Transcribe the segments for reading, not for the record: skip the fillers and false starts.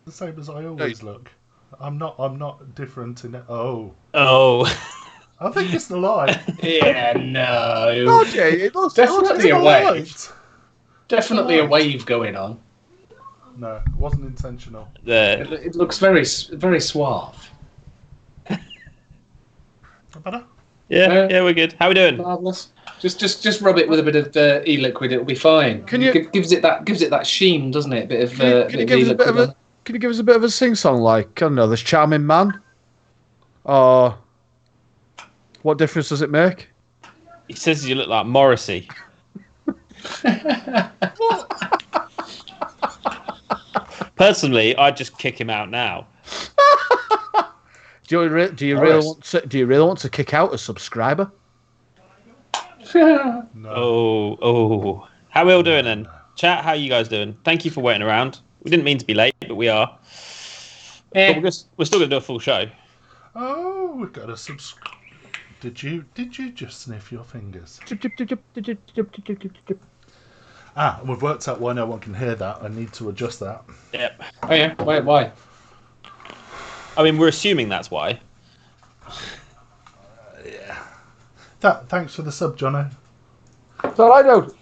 The same as I always look. I'm not different in it. Oh. I think it's the light. Yeah, no. Okay, it looks Definitely a wave. Light. Definitely a wave going on. No, it wasn't intentional. It looks very suave. Better? Yeah, we're good. How we doing? Marvelous. Just rub it with a bit of e-liquid. It'll be fine. Gives it that sheen, doesn't it? A bit of. Can you give us a bit of a sing song, like, I don't know, This Charming Man? Or what difference does it make? He says you look like Morrissey. Personally, I'd just kick him out now. Do you really want to kick out a subscriber? No. Oh. How we all doing then? Chat, how you guys doing? Thank you for waiting around. We didn't mean to be late, but we are. But we're still going to do a full show. Oh, we've got a subscribe. Did you just sniff your fingers? And we've worked out why no one can hear that. I need to adjust that. Yep. Oh yeah. Why? I mean, we're assuming that's why. Yeah. Thanks for the sub, Jono. That's all I know.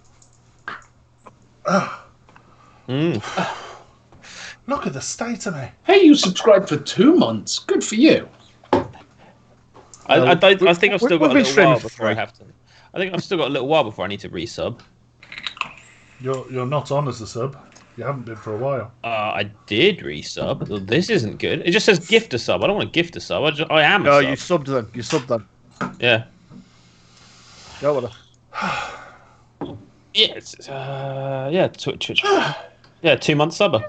Look at the state of me. Hey, you subscribed for 2 months. Good for you. I think I've still got a little while before I free. have to. I think I've still got a little while before I need to resub. You're not on as a sub. You haven't been for a while. I did resub. Well, this isn't good. It just says gift a sub. I don't want to gift a sub. I am a No, sub. you subbed them. You subbed them. Yeah. Go with it. Yeah, Twitch. Yeah, 2 month subber.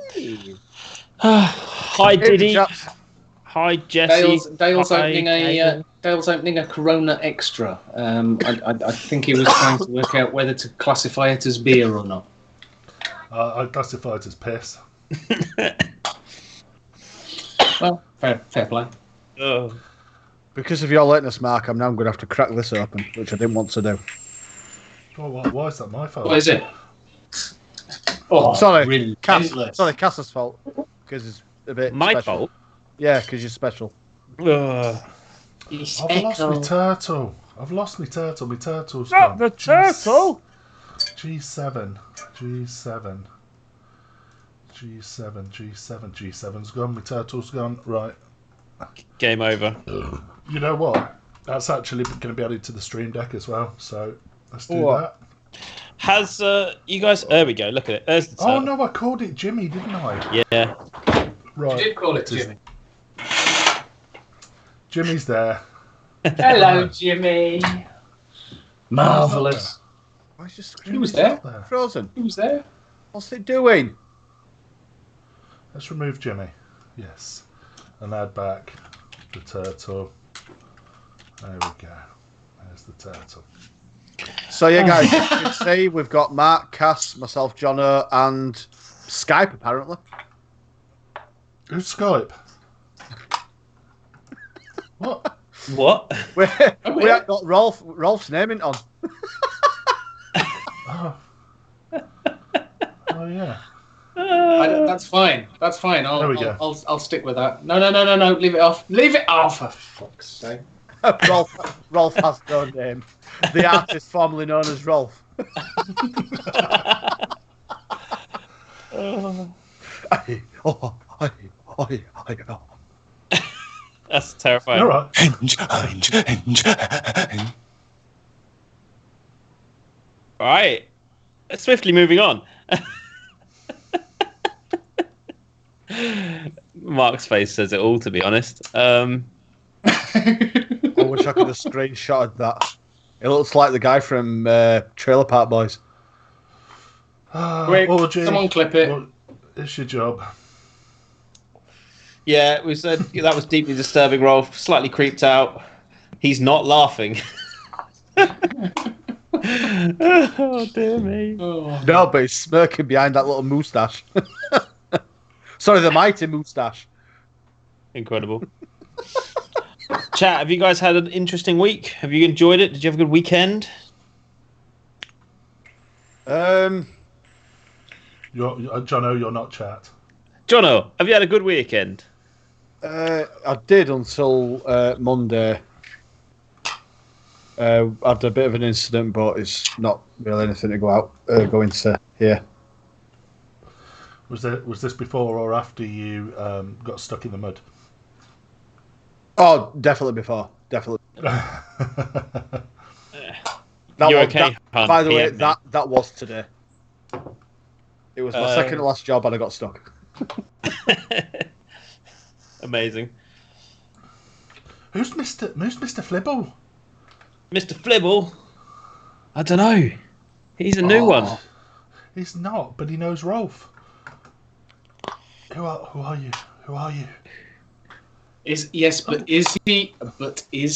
Hi Diddy. Hi Jesse. Dale's Hi, opening a Corona Extra. I think he was trying to work out whether to classify it as beer or not. I classify it as piss. Well, fair play. Because of your lateness, Mark, I'm now going to have to crack this open, which I didn't want to do. Why is that my fault? What is it? Oh, Sorry, relentless. Cass's fault. Because it's a bit My special. fault. Yeah, because you're special. I've lost my turtle. My turtle's Not gone. the turtle! G7. G7's gone. My turtle's gone. Right. Game over. You know what? That's actually going to be added to the stream deck as well. So let's do that. Has you guys? There we go. Look at it. There's the turtle. Oh no, I called it Jimmy, didn't I? Yeah. Right. You did call it Jimmy. Jimmy's there. Hello, Jimmy. Marvellous. Why is your screen Who was there? frozen? Who was there? What's it doing? Let's remove Jimmy. Yes. And add back the turtle. There we go. There's the turtle. So yeah, guys, you can see we've got Mark, Cass, myself, Jono, and Skype apparently. Who's Skype? What? What? We haven't got Rolf's name in on. Oh. Oh yeah. That's fine. That's fine. There we go. I'll stick with that. No. Leave it off. Leave it off, for fuck's sake. Rolf has no name. The artist formerly known as Rolf. That's terrifying. All right. All right. Swiftly moving on. Mark's face says it all, to be honest. I wish I could have screenshotted that. It looks like the guy from Trailer Park Boys. Quick, Orgy, someone clip it. what is your job? Yeah, we said that was deeply disturbing, Rolf. Slightly creeped out. He's not laughing. Oh, dear me. No, but he's smirking behind that little moustache. Sorry, the mighty moustache. Incredible. Chat, have you guys had an interesting week? Have you enjoyed it? Did you have a good weekend? Jono, you're not chat. Jono, have you had a good weekend? I did until Monday. I had a bit of an incident, but it's not really anything to go into here. Was this before or after you got stuck in the mud? Oh, definitely before. Definitely. You're okay, Hunt, by the way, PM, that was today. It was my second to last job, and I got stuck. Amazing. Who's Mr. Flibble? Mr. Flibble? I don't know. He's a new one. He's not, but he knows Rolf. Who are you? Who are you? Is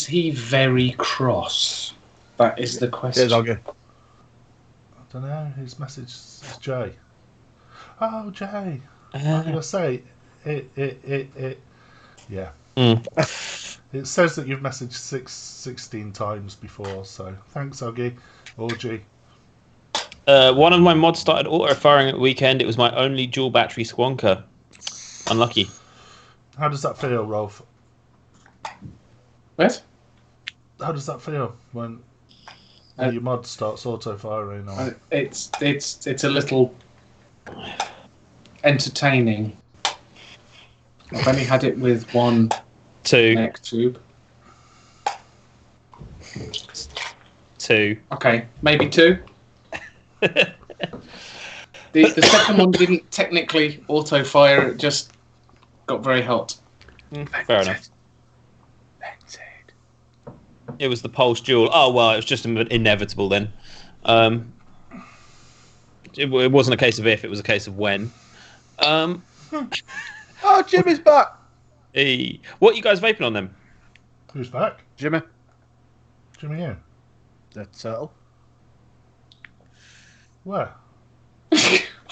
he very cross? That is the question. Cheers, Oggy. I don't know. His message is Jay. Oh, Jay. I'm gonna say it. Yeah. It says that you've messaged 16 times before, so thanks, Oggy. Orgy. One of my mods started auto-firing at the weekend. It was my only dual battery squonker. Unlucky. How does that feel, Rolf? What? How does that feel when your mod starts auto-firing? Or... It's a little entertaining. I've only had it with one neck tube. 2. Okay, maybe 2. The second one didn't technically auto-fire, it just got very hot. Fair enough. It was the Pulse Dual. Oh, well, it was just inevitable then. It wasn't a case of if, it was a case of when. Oh, Jimmy's back. Hey. What are you guys vaping on then? Who's back? Jimmy. Jimmy, you? The turtle. Where?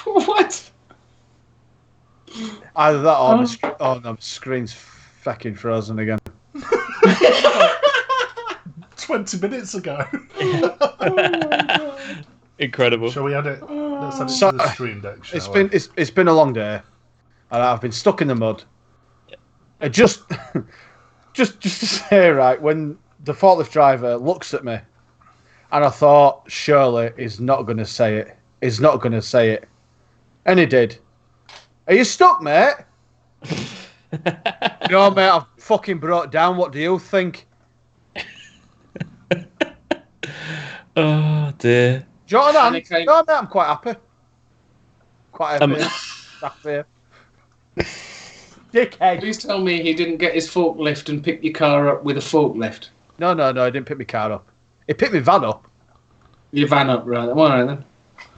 What? Either that or my screen's fucking frozen again. 20 minutes ago. Incredible. Shall we add it? Let's add it to the stream deck. It's been a long day, and I've been stuck in the mud. Just to say, right, when the forklift driver looks at me, and I thought, surely he's not going to say it. He's not going to say it, and he did. Are you stuck, mate? No, mate, I've fucking broke down. What do you think? Oh, dear. John, no, mate, I'm quite happy. Quite happy. Happy. Dickhead. Please tell me he didn't get his forklift and pick your car up with a forklift. No, he didn't pick my car up. He picked my van up. Your van up, right? All right then.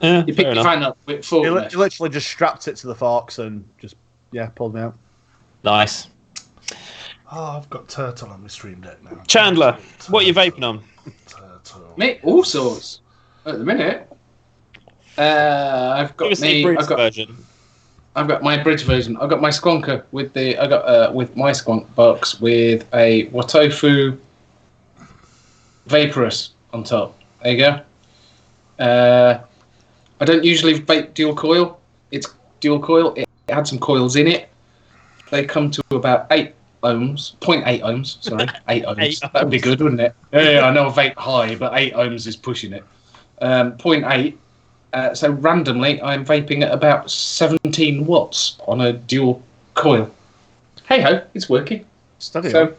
You picked your van up with forklift. He literally just strapped it to the forks and just pulled me out. Nice. Oh, I've got turtle on my stream deck now. Chandler, what are you vaping on? Turtle. Mate, all sorts. At the minute, I've got version. I've got my bridge version. I've got my squonker with with my squonk box with a Watofu Vaporous on top. There you go. I don't usually vape dual coil. It's dual coil. It had some coils in it. They come to about 8 ohms, 0.8 ohms. Sorry, 8 ohms. That'd be good, wouldn't it? Yeah, I know I vape high, but 8 ohms is pushing it. 0.8. So randomly, I'm vaping at about 17 watts on a dual coil. Hey ho, it's working. Study so,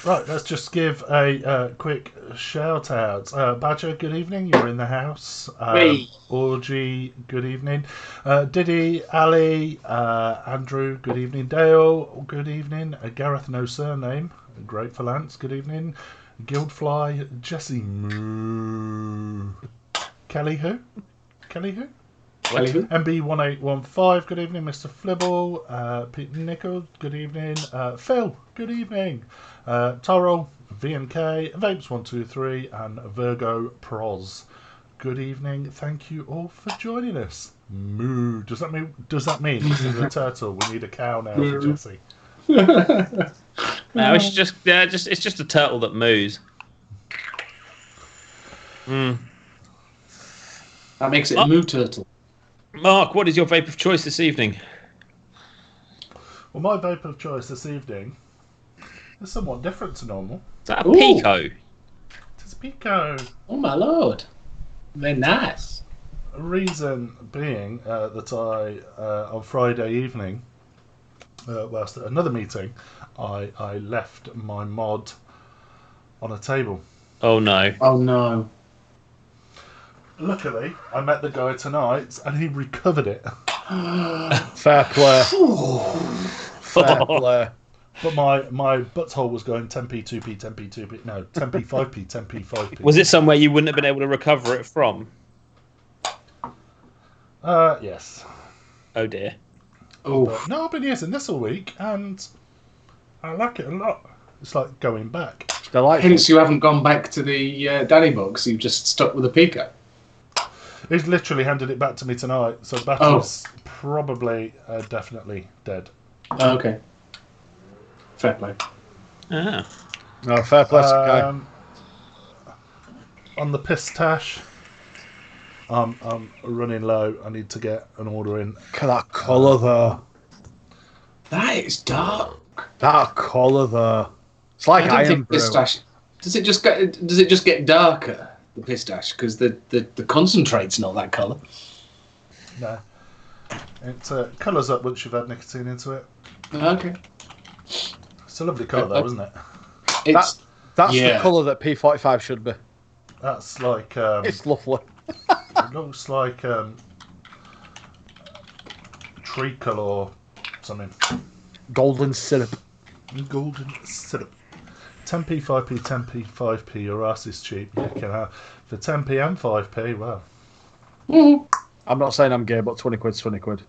Right, let's just give a quick shout out. Badger, good evening. You're in the house. Hey. Orgy, good evening. Diddy, Ali, Andrew, good evening. Dale, good evening. Gareth, no surname. Grateful Lance, good evening. Guildfly, Jesse, moo. Kelly, who? Kelly, who? MB1815, good evening. Mr. Flibble, Pete Nichols, good evening. Phil, good evening. Toro, VMK, Vapes123, and Virgo Pros. Good evening. Thank you all for joining us. Moo. Does that mean this is a turtle? We need a cow now for Jesse. No, it's just a turtle that moos. That makes it a moo turtle. Mark, what is your vape of choice this evening? Well, my vape of choice this evening is somewhat different to normal. Is that a Pico? It is a Pico. Oh my lord. Very nice. Reason being that I, on Friday evening, whilst at another meeting, I left my mod on a table. Oh no. Oh no. Luckily, I met the guy tonight and he recovered it. Fair play. Fair play. But my butthole was going 10p, 2p, 10p, 2p. No, 10p, 5p, 10p, 5p. Was it somewhere you wouldn't have been able to recover it from? Yes. Oh dear. Oh. No, I've been using this all week and I like it a lot. It's like going back. Hence, you haven't gone back to the Danny box. You've just stuck with the Pico. He's literally handed it back to me tonight, so battery's probably definitely dead. Oh, okay. Fair play. Ah. No, fair play, guy. On the pistache, I'm running low. I need to get an order in. Look at that colour though. That is dark. That colour though. It's like I don't iron think brew. pistache. Does it just get darker? The pistache, because the concentrate's not that colour. No, it colours up once you've had nicotine into it. Okay. It's a lovely colour though, isn't it? It's That's the colour that P45 should be. That's like It's lovely. it looks like treacle or something. Golden syrup. Golden syrup. 10p, 5p, 10p, 5p. Your ass is cheap. You can have for 10p and 5p. Wow. I'm not saying I'm gay, but 20 quid's 20 quid.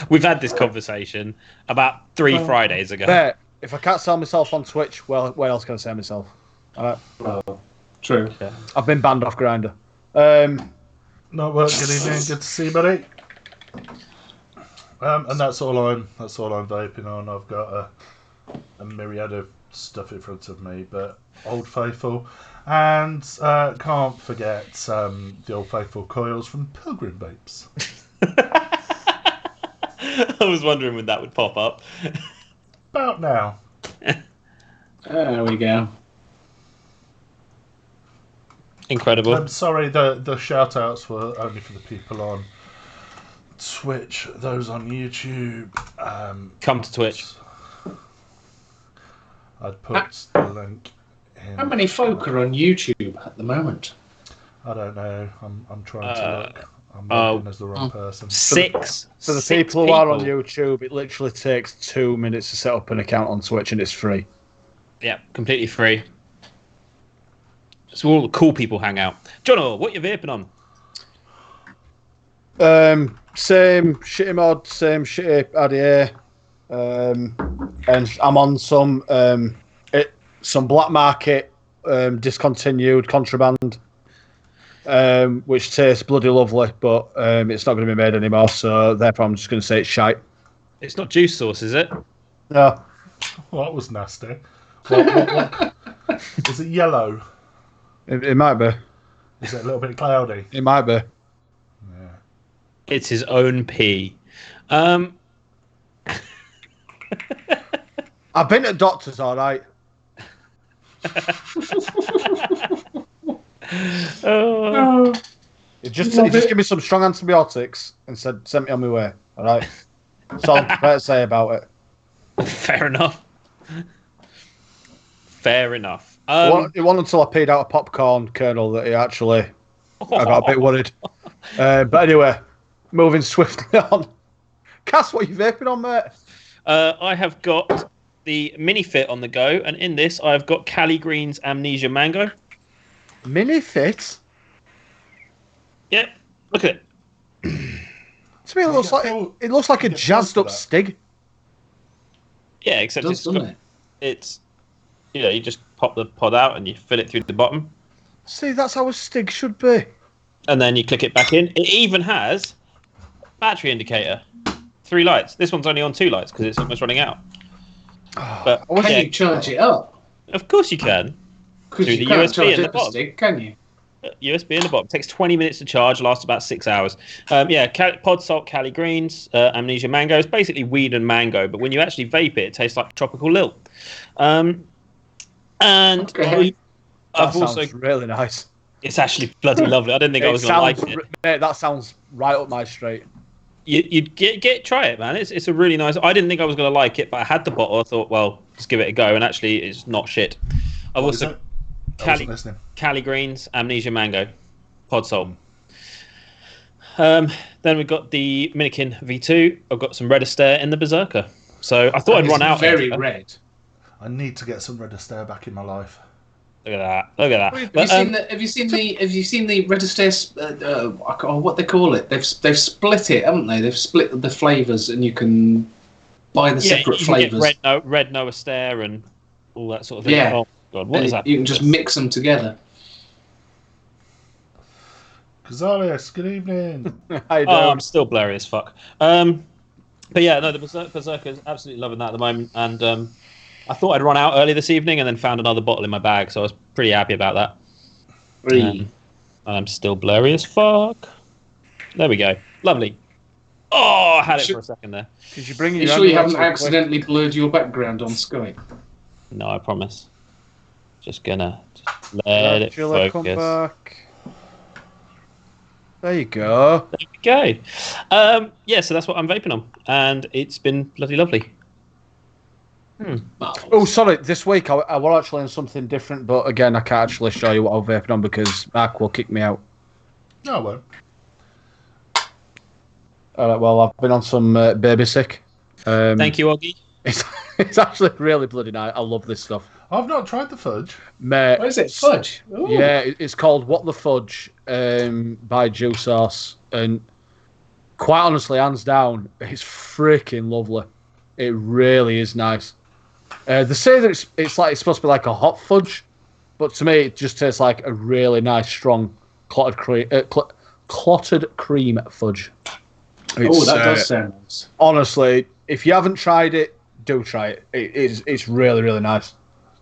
We've had this conversation about 3 Fridays ago. But if I can't sell myself on Twitch, well, where else can I sell myself? True. Yeah. I've been banned off Grindr. Not work. Good evening. Good to see you, buddy. And that's all I'm vaping on. I've got a myriad of stuff in front of me, but Old Faithful, and can't forget the Old Faithful coils from Pilgrim Vapes. I was wondering when that would pop up. About now. There we go. Incredible. I'm sorry, the shout outs were only for the people on Twitch. Those on YouTube. Come to Twitch. I'd put the link in. How many folk are on YouTube at the moment? I don't know. I'm trying to look. I'm looking as the wrong person. 6. For the Six people who are on YouTube, it literally takes 2 minutes to set up an account on Twitch, and it's free. Yeah, completely free. So all the cool people hang out. Jono, what you vaping on? Same shitty mod, same shitty RDA, and I'm on some black market discontinued contraband, which tastes bloody lovely, but it's not going to be made anymore. So therefore, I'm just going to say it's shite. It's not juice sauce, is it? No, Well, that was nasty. What? Is it yellow? it might be. Is it a little bit cloudy? It might be. Yeah. It's his own pee. I've been to doctors, all right. He just gave me some strong antibiotics and sent me on my way. All right. That's all I'm prepared to say about it. Fair enough. Fair enough. It wasn't until I peed out a popcorn kernel that I got a bit worried. But anyway, moving swiftly on. Cass, what are you vaping on, mate? I have got the Mini Fit on the go, and in this I've got Cali Green's Amnesia Mango. Mini Fit? Yep, look at it. To me, it looks like a jazzed up Stig. Yeah, except Doesn't it's you just pop the pod out and you fill it through the bottom. See, that's how a Stig should be. And then you click it back in. It even has battery indicator. 3 lights. This one's only on 2 lights because it's almost running out. But can you charge it up? Of course you can. Because Through you the can't USB charge in the it bottom. stick, can you? USB in the bottom. Takes 20 minutes to charge, lasts about 6 hours. Pod Salt Cali Greens, Amnesia Mango. It's basically weed and mango, but when you actually vape it takes like tropical lil. And Okay. That sounds really nice. It's actually bloody lovely. I didn't think I was going to like it. Mate, that sounds right up my street. You'd try it, man. It's a really nice. I didn't think I was going to like it, but I had the bottle. I thought, well, just give it a go, and actually, it's not shit. I've also Cali Greens, Amnesia Mango, Pod Salt. Then we've got the Minikin V2. I've got some Red Astaire in the Berserker. So I thought I'd run out. Very red. I need to get some Red Astaire back in my life. Look at that. Have you seen the Red Astaire? What they call it? They've split it, haven't they? They've split the flavors, and you can buy the separate flavors. Red No Astaire and all that sort of thing. Yeah. Oh God, what is that? You can just mix them together. Gonzalez, good evening. I'm still blurry as fuck. But yeah, no, the Berserker's absolutely loving that at the moment, and I thought I'd run out early this evening and then found another bottle in my bag, so I was pretty happy about that. And I'm still blurry as fuck. There we go. Lovely. Oh, I had it for a second there. Did you bring you sure you haven't accidentally blurred your background on Skype? No, I promise. Just let it focus. Come back. There you go. There we go. So that's what I'm vaping on, and it's been bloody lovely. Oh, sorry. This week I was actually on something different, but again, I can't actually show you what I'm vaping on because Mark will kick me out. No, I won't. All right. Well, I've been on some Baby Sick. Thank you, Oggy. It's actually really bloody nice. I love this stuff. I've not tried the fudge. Mate, what is it? Fudge? Ooh. Yeah, it's called What the Fudge by Juice Sauce, and quite honestly, hands down, it's freaking lovely. It really is nice. They say that it's supposed to be like a hot fudge, but to me it just tastes like a really nice, strong clotted cream fudge. Oh, that does sound nice. Honestly, if you haven't tried it, do try it. It's really, really nice.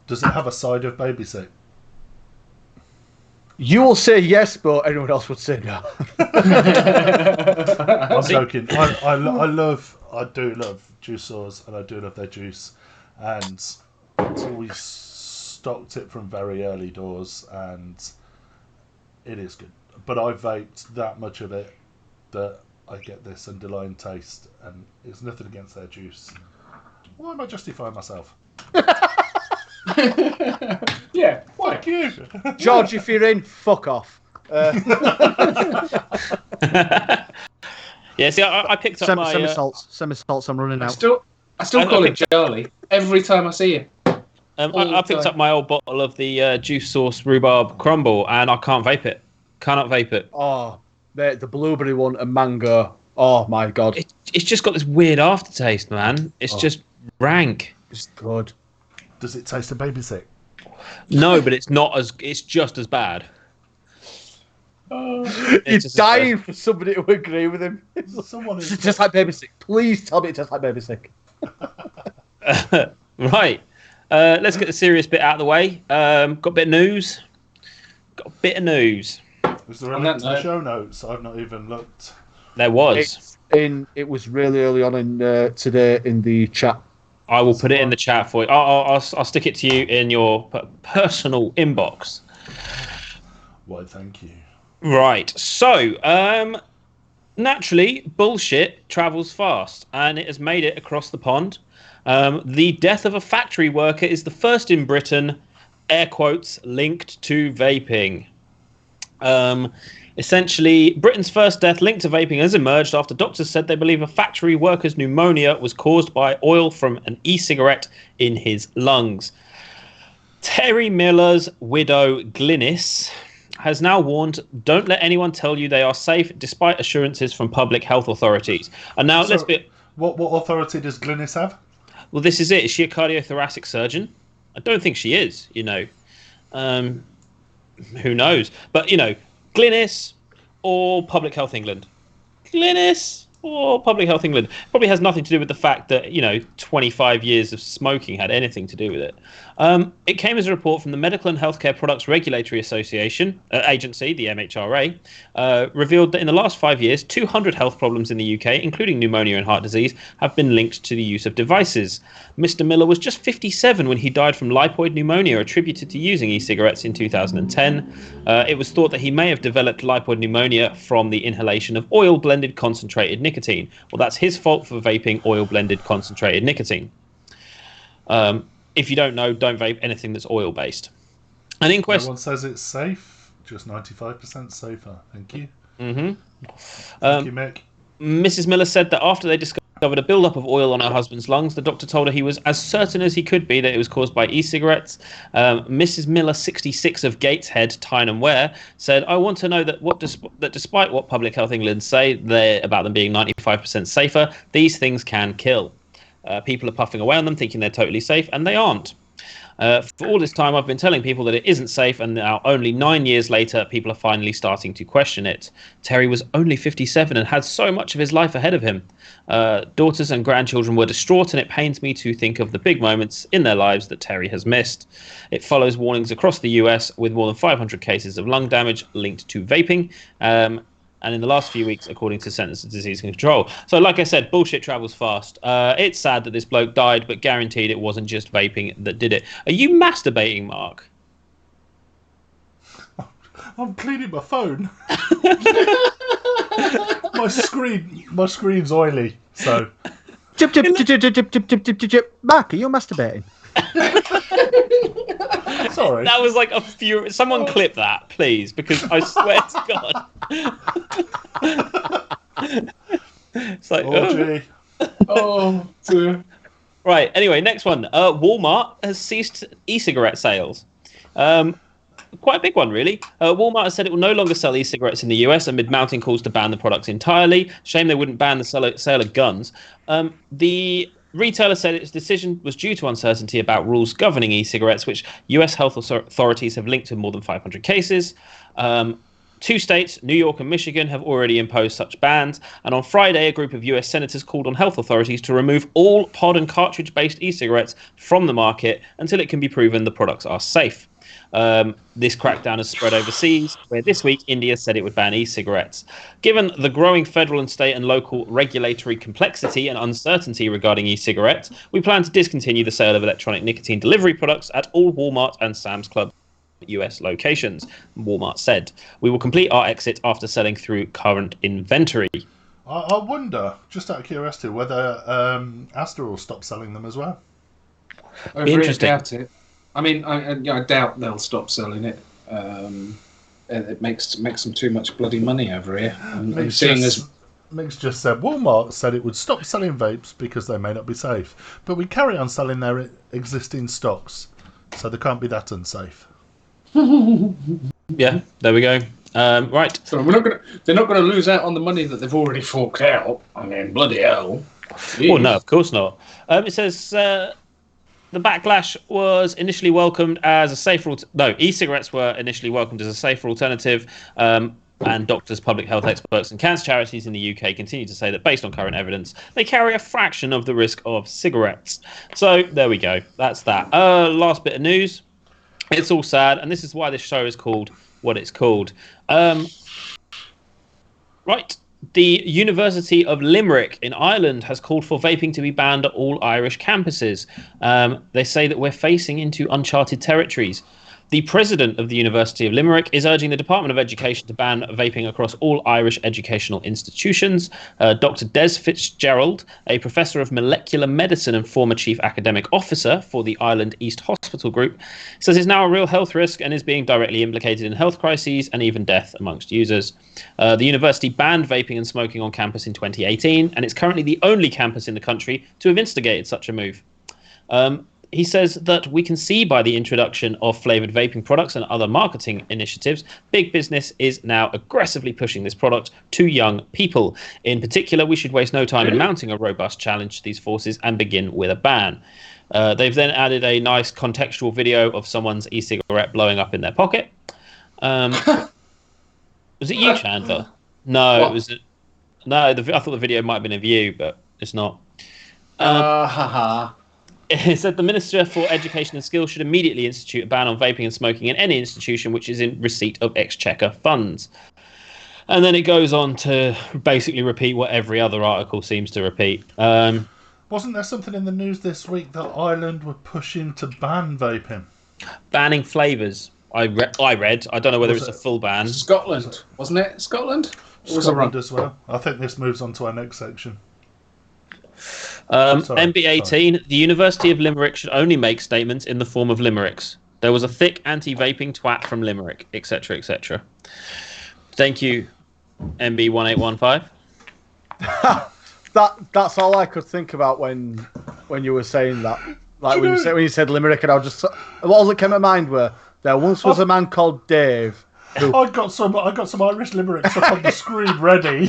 Does it have a side of Baby Sick? You will say yes, but anyone else would say no. I'm joking. I do love juice saws, and I do love their juice. And we stocked it from very early doors, and it is good. But I vaped that much of it that I get this underlying taste, and it's nothing against their juice. Why am I justifying myself? Yeah, fuck you, George. If you're in, fuck off. Yeah, see, I picked up my semi-salts. I'm running out. I still call it Charlie every time I see you. I picked up my old bottle of the Juice Sauce Rhubarb Crumble, and I can't vape it. Cannot vape it. Oh, the blueberry one and mango. Oh my god, it's just got this weird aftertaste, man. It's just rank. It's good. Does it taste of Baby Sick? No, but it's not as. It's just as bad. He's dying for somebody to agree with him. Someone is just like Baby Sick. Please tell me it's just like Baby Sick. Right. Let's get the serious bit out of the way. Got a bit of news. Was there a link to the show notes? I've not even looked. There was. It was really early on in today in the chat. I will put it in the chat for you. I'll stick it to you in your personal inbox. Why, thank you. Right. So, Naturally, bullshit travels fast, and it has made it across the pond. The death of a factory worker is the first in Britain, air quotes, linked to vaping. Essentially, Britain's first death linked to vaping has emerged after doctors said they believe a factory worker's pneumonia was caused by oil from an e-cigarette in his lungs. Terry Miller's widow, Glynis, has now warned, don't let anyone tell you they are safe, despite assurances from public health authorities. And now, let's be... What authority does Glynis have? Well, this is it. Is she a cardiothoracic surgeon? I don't think she is, who knows? But, Glynis or Public Health England? Glynis or Public Health England? Probably has nothing to do with the fact that, 25 years of smoking had anything to do with it. It came as a report from the Medical and Healthcare Products Regulatory Association Agency, the MHRA, revealed that in the last 5 years, 200 health problems in the UK, including pneumonia and heart disease, have been linked to the use of devices. Mr. Miller was just 57 when he died from lipoid pneumonia attributed to using e-cigarettes in 2010. It was thought that he may have developed lipoid pneumonia from the inhalation of oil-blended concentrated nicotine. Well, that's his fault for vaping oil-blended concentrated nicotine. If you don't know, don't vape anything that's oil-based. And in question, no one says it's safe, just 95% safer. Thank you. Mm-hmm. Thank you, Mick. Mrs. Miller said that after they discovered a build-up of oil on her husband's lungs, the doctor told her he was as certain as he could be that it was caused by e-cigarettes. Mrs. Miller, 66, of Gateshead, Tyne and Wear, said, I want to know that despite what Public Health England say about them being 95% safer, these things can kill. People are puffing away on them, thinking they're totally safe, and they aren't. For all this time, I've been telling people that it isn't safe, and now, only 9 years later, people are finally starting to question it. Terry was only 57 and had so much of his life ahead of him. Daughters and grandchildren were distraught, and it pains me to think of the big moments in their lives that Terry has missed. It follows warnings across the US, with more than 500 cases of lung damage linked to vaping. And in the last few weeks, according to Centers for Disease Control. So, like I said, bullshit travels fast. It's sad that this bloke died, but guaranteed it wasn't just vaping that did it. Are you masturbating, Mark? I'm cleaning my phone. my screen's oily, so. Chip, chip, chip, chip, chip, chip, chip, chip, chip. Mark, are you masturbating? Sorry. That was like a few. Someone clip that, please, because I swear to God. It's like, gee. Oh, dear. Right. Anyway, next one. Walmart has ceased e-cigarette sales. Quite a big one, really. Walmart has said it will no longer sell e-cigarettes in the US amid mounting calls to ban the products entirely. Shame they wouldn't ban the sale of guns. The retailer said its decision was due to uncertainty about rules governing e-cigarettes, which US health authorities have linked to more than 500 cases. 2 states, New York and Michigan, have already imposed such bans. And on Friday, a group of US senators called on health authorities to remove all pod and cartridge-based e-cigarettes from the market until it can be proven the products are safe. This crackdown has spread overseas, where this week India said it would ban e-cigarettes. Given the growing federal and state and local regulatory complexity and uncertainty regarding e-cigarettes, we plan to discontinue the sale of electronic nicotine delivery products at all Walmart and Sam's Club US locations, Walmart said. We will complete our exit after selling through current inventory. I wonder, just out of curiosity, whether Asda will stop selling them as well. I really doubt it. I mean, I doubt they'll stop selling it. It makes them too much bloody money over here. Mick's just said Walmart said it would stop selling vapes because they may not be safe, but we carry on selling their existing stocks, so they can't be that unsafe. Yeah, there we go. Right. So they're not gonna lose out on the money that they've already forked out. I mean, bloody hell. Jeez. Well, no, of course not. It says the backlash was initially welcomed as a safer. E-cigarettes were initially welcomed as a safer alternative. And doctors, public health experts, and cancer charities in the UK continue to say that, based on current evidence, they carry a fraction of the risk of cigarettes. So there we go. That's that. Last bit of news. It's all sad, and this is why this show is called what it's called. Right. The University of Limerick in Ireland has called for vaping to be banned at all Irish campuses. They say that we're facing into uncharted territories. The president of the University of Limerick is urging the Department of Education to ban vaping across all Irish educational institutions. Dr. Des Fitzgerald, a professor of molecular medicine and former chief academic officer for the Ireland East Hospital Group, says it's now a real health risk and is being directly implicated in health crises and even death amongst users. The university banned vaping and smoking on campus in 2018, and it's currently the only campus in the country to have instigated such a move. He says that we can see by the introduction of flavoured vaping products and other marketing initiatives, big business is now aggressively pushing this product to young people. In particular, we should waste no time in mounting a robust challenge to these forces and begin with a ban. They've then added a nice contextual video of someone's e-cigarette blowing up in their pocket. Was it you, Chandler? No, what? It was. I thought the video might have been of you, but it's not. It said the Minister for Education and Skills should immediately institute a ban on vaping and smoking in any institution which is in receipt of exchequer funds. And then it goes on to basically repeat what every other article seems to repeat. Wasn't there something in the news this week that Ireland were pushing to ban vaping? Banning flavours. I read. I don't know whether it's a full ban. Scotland, wasn't it? Scotland? Scotland as well. I think this moves on to our next section. MB18, the University of Limerick should only make statements in the form of limericks. There was a thick anti-vaping twat from Limerick, etc., etc. Thank you, MB1815. That's all I could think about when you were saying that. Like when you said Limerick, and I was just all that came to mind were there once was a man called Dave. I got some Irish limericks up on the screen ready.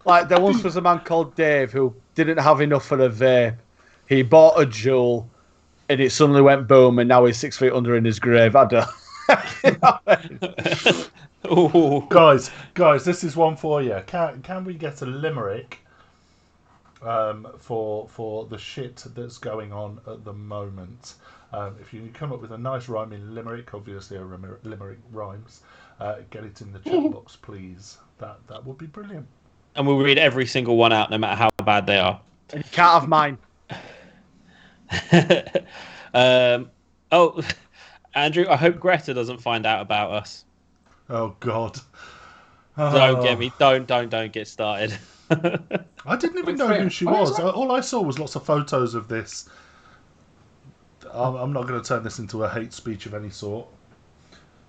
Like, there once was a man called Dave who didn't have enough for a vape. He bought a Juul, and it suddenly went boom, and now he's 6 feet under in his grave. I don't. Guys, this is one for you. Can we get a limerick for the shit that's going on at the moment? If you come up with a nice rhyming limerick, obviously a limerick rhymes, get it in the chat box, please. That would be brilliant. And we'll read every single one out, no matter how bad they are. You can't have mine. Andrew, I hope Greta doesn't find out about us. Oh God! Don't get me. Don't get started. I didn't even know who she was. All I saw was lots of photos of this. I'm not going to turn this into a hate speech of any sort.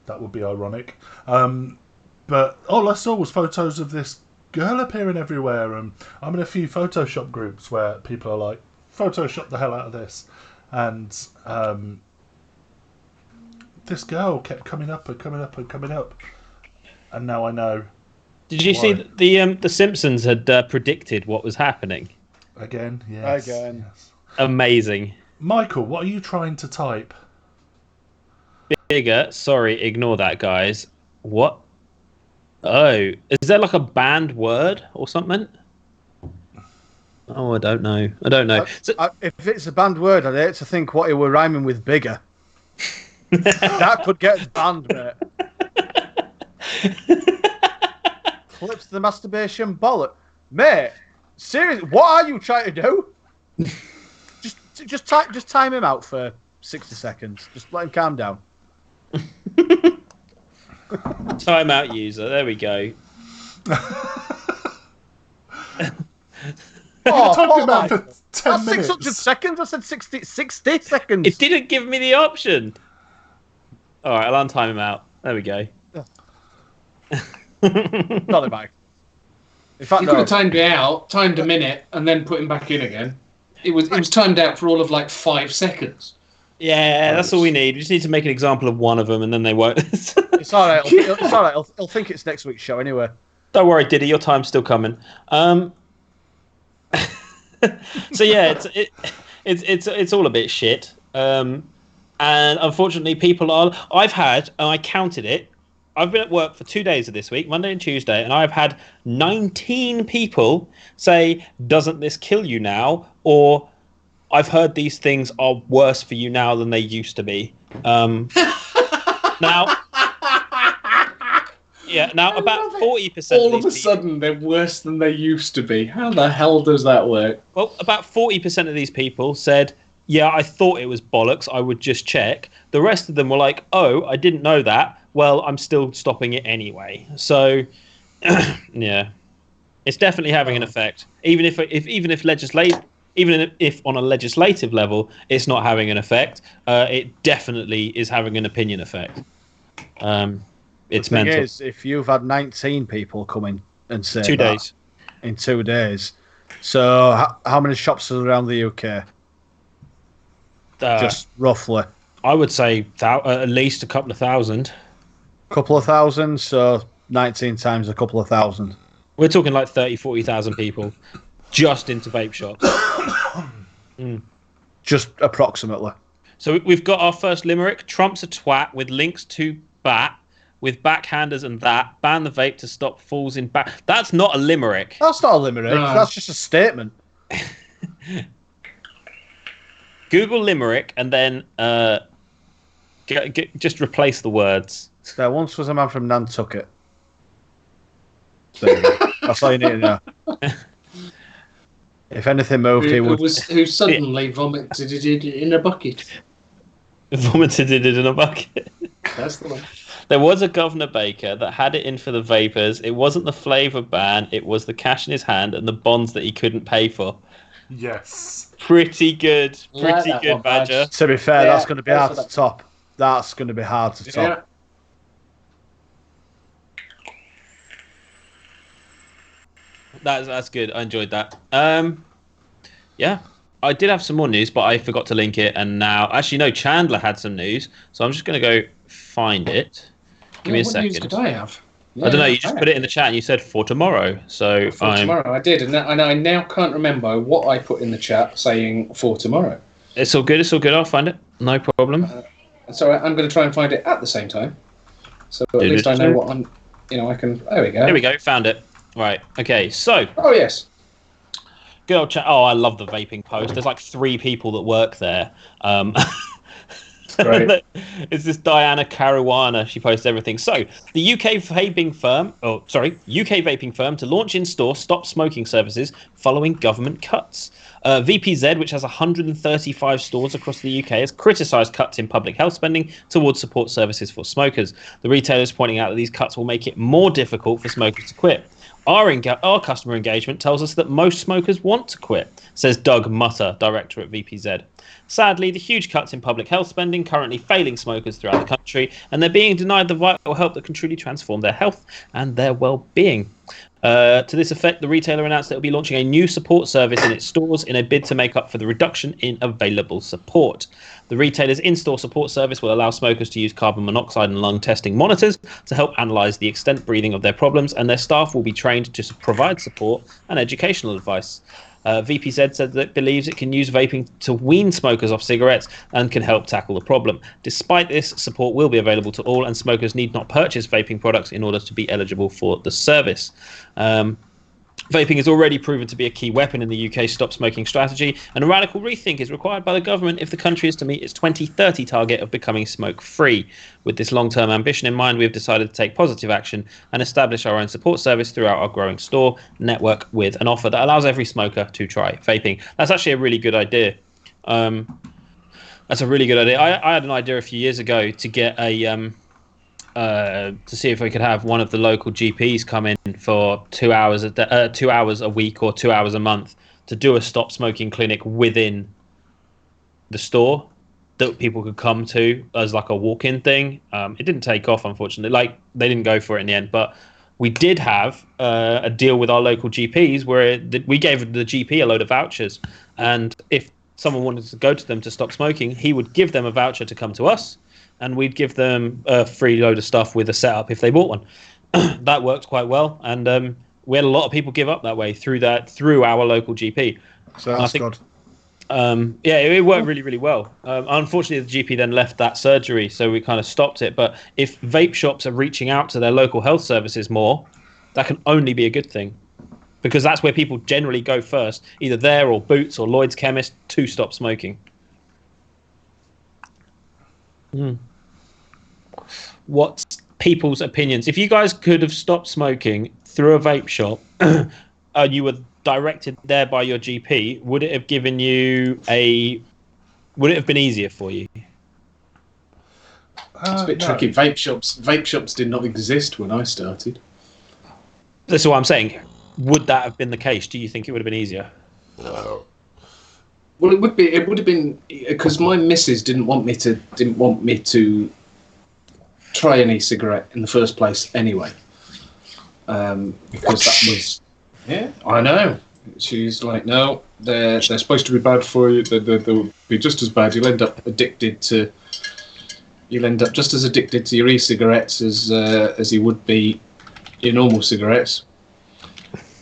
That would be ironic. But all I saw was photos of this girl appearing everywhere, and I'm in a few Photoshop groups where people are like, Photoshop the hell out of this, and this girl kept coming up, and now I know. Did you see the Simpsons had predicted what was happening? Again, yes. Yes. Amazing. Michael, what are you trying to type? Bigger. Sorry, ignore that, guys. What? Oh, is there like a banned word or something? Oh, I don't know. If it's a banned word, I'd hate to think what it were rhyming with bigger. That could get banned, mate. Flips the masturbation bollock. Mate, seriously, what are you trying to do? Just time him out for 60 seconds. Just let him calm down. Timeout user. There we go. Talking about for 10 minutes. 600 seconds. I said 60 seconds. It didn't give me the option. All right, I'll untime him out. There we go. Not it, Mike. In fact, you could have timed it out, timed a minute, and then put him back in again. It was timed out for all of like 5 seconds. Yeah, that's all we need. We just need to make an example of one of them, and then they won't. It's all right. It's all right. He'll think it's next week's show anyway. Don't worry, Diddy. Your time's still coming. So yeah, it's all a bit shit. And unfortunately, people are. I've had, and I counted it. I've been at work for 2 days of this week, Monday and Tuesday, and I've had 19 people say, "Doesn't this kill you now?" Or I've heard these things are worse for you now than they used to be. Now, about 40%. All of a sudden, they're worse than they used to be. How the hell does that work? Well, about 40% of these people said yeah, I thought it was bollocks. I would just check. The rest of them were like, oh, I didn't know that. Well, I'm still stopping it anyway. So, yeah, it's definitely having an effect. Even if on a legislative level, it's not having an effect. It definitely is having an opinion effect. It's the thing mental. is, if you've had 19 people come in and say 2 that days in 2 days, so how many shops are around the UK? Just roughly, I would say at least a couple of thousand. Couple of thousand, so 19 times a couple of thousand. We're talking like 40,000 people just into vape shops. Just approximately. So we've got our first limerick. Trump's a twat with links to bat, with backhanders and that. Ban the vape to stop fools in back. That's not a limerick. That's not a limerick. No. That's just a statement. Google limerick and then just replace the words. There once was a man from Nantucket. That's all you need to know. If anything moved, who suddenly vomited it in a bucket. Vomited it in a bucket. That's the one. There was a Governor Baker that had it in for the vapors. It wasn't the flavour ban. It was the cash in his hand and the bonds that he couldn't pay for. Yes. Pretty good. Pretty good, Badger. To be fair, that's going to be hard to top. That's going to be hard to top. That's good. I enjoyed that. Yeah, I did have some more news, but I forgot to link it. And now, actually, no, Chandler had some news, so I'm just going to go find it. Give me a second. What news did I have? I don't know. You just put it in the chat, and you said for tomorrow. So for tomorrow, I did, and I now can't remember what I put in the chat saying for tomorrow. It's all good. It's all good. I'll find it. No problem. So I'm going to try and find it at the same time. So at least I know what I'm. I can. There we go. Here we go. Found it. Right. Okay. So. Oh yes. Good old chat. Oh, I love the vaping post. There's like 3 people that work there. Great. It's this Diana Caruana. She posts everything. So the UK vaping firm to launch in-store stop smoking services following government cuts. VPZ, which has 135 stores across the UK, has criticised cuts in public health spending towards support services for smokers. The retailer is pointing out that these cuts will make it more difficult for smokers to quit. Our customer engagement tells us that most smokers want to quit, says Doug Mutter, director at VPZ. Sadly, the huge cuts in public health spending currently failing smokers throughout the country, and they're being denied the vital help that can truly transform their health and their well-being. To this effect, the retailer announced that it will be launching a new support service in its stores in a bid to make up for the reduction in available support. The retailer's in-store support service will allow smokers to use carbon monoxide and lung testing monitors to help analyse the extent breathing of their problems, and their staff will be trained to provide support and educational advice. VPZ said that it believes it can use vaping to wean smokers off cigarettes and can help tackle the problem. Despite this, support will be available to all, and smokers need not purchase vaping products in order to be eligible for the service. Vaping is already proven to be a key weapon in the UK stop smoking strategy, and a radical rethink is required by the government if the country is to meet its 2030 target of becoming smoke-free. With this long-term ambition in mind, we have decided to take positive action and establish our own support service throughout our growing store network with an offer that allows every smoker to try vaping. That's actually a really good idea. That's a really good idea. I had an idea a few years ago to get to see if we could have one of the local GPs come in for 2 hours a week or 2 hours a month to do a stop smoking clinic within the store that people could come to as like a walk-in thing. It didn't take off, unfortunately. Like, they didn't go for it in the end, but we did have a deal with our local GPs where we gave the GP a load of vouchers, and if someone wanted to go to them to stop smoking, he would give them a voucher to come to us, and we'd give them a free load of stuff with a setup if they bought one. That worked quite well, and we had a lot of people give up that way through our local GP. So that's good. Yeah, it worked really, really well. Unfortunately, the GP then left that surgery, so we kind of stopped it. But if vape shops are reaching out to their local health services more, that can only be a good thing, because that's where people generally go first, either there or Boots or Lloyd's Chemist, to stop smoking. What's people's opinions? If you guys could have stopped smoking through a vape shop and you were directed there by your GP, would it have given you a Would it have been easier for you? It's a bit tricky. Vape shops did not exist when I started. That's what I'm saying. Would that have been the case? Do you think it would have been easier? Well, it would be. It would have been because my missus didn't want me to try an e-cigarette in the first place anyway. Because that was, I know. She's like, no, they're supposed to be bad for you. They'll be just as bad. You'll end up just as addicted to your e-cigarettes as you would be your normal cigarettes.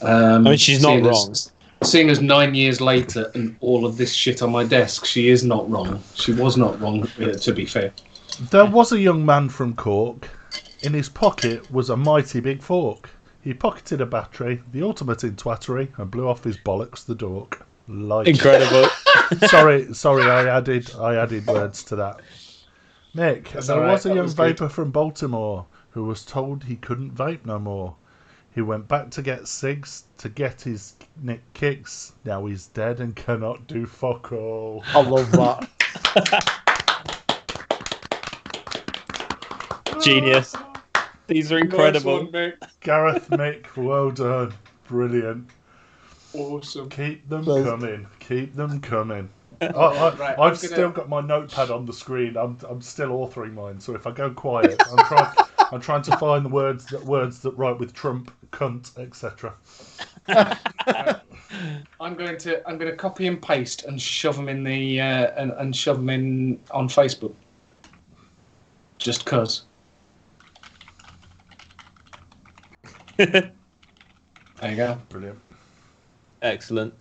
I mean, she's not wrong. Seeing as 9 years later and all of this shit on my desk, she is not wrong. She was not wrong, to be fair. There was a young man from Cork. In his pocket was a mighty big fork. He pocketed a battery, the ultimate in twattery, and blew off his bollocks the dork. Incredible. sorry, I added words to that. Nick, there was a young vapor from Baltimore who was told he couldn't vape no more. He went back to get cigs to get his Nick kicks. Now he's dead and cannot do fuck all. I love that. Genius. These are incredible. Nice one, Gareth, Mick, well done. Brilliant. Awesome. Keep them coming. Keep them coming. I've still got my notepad on the screen. I'm still authoring mine. So if I go quiet, I'm trying to find the words that rhyme with Trump, cunt, etc. I'm going to copy and paste and shove them in the and shove them in on Facebook. Just cause. There you go. Brilliant. Excellent.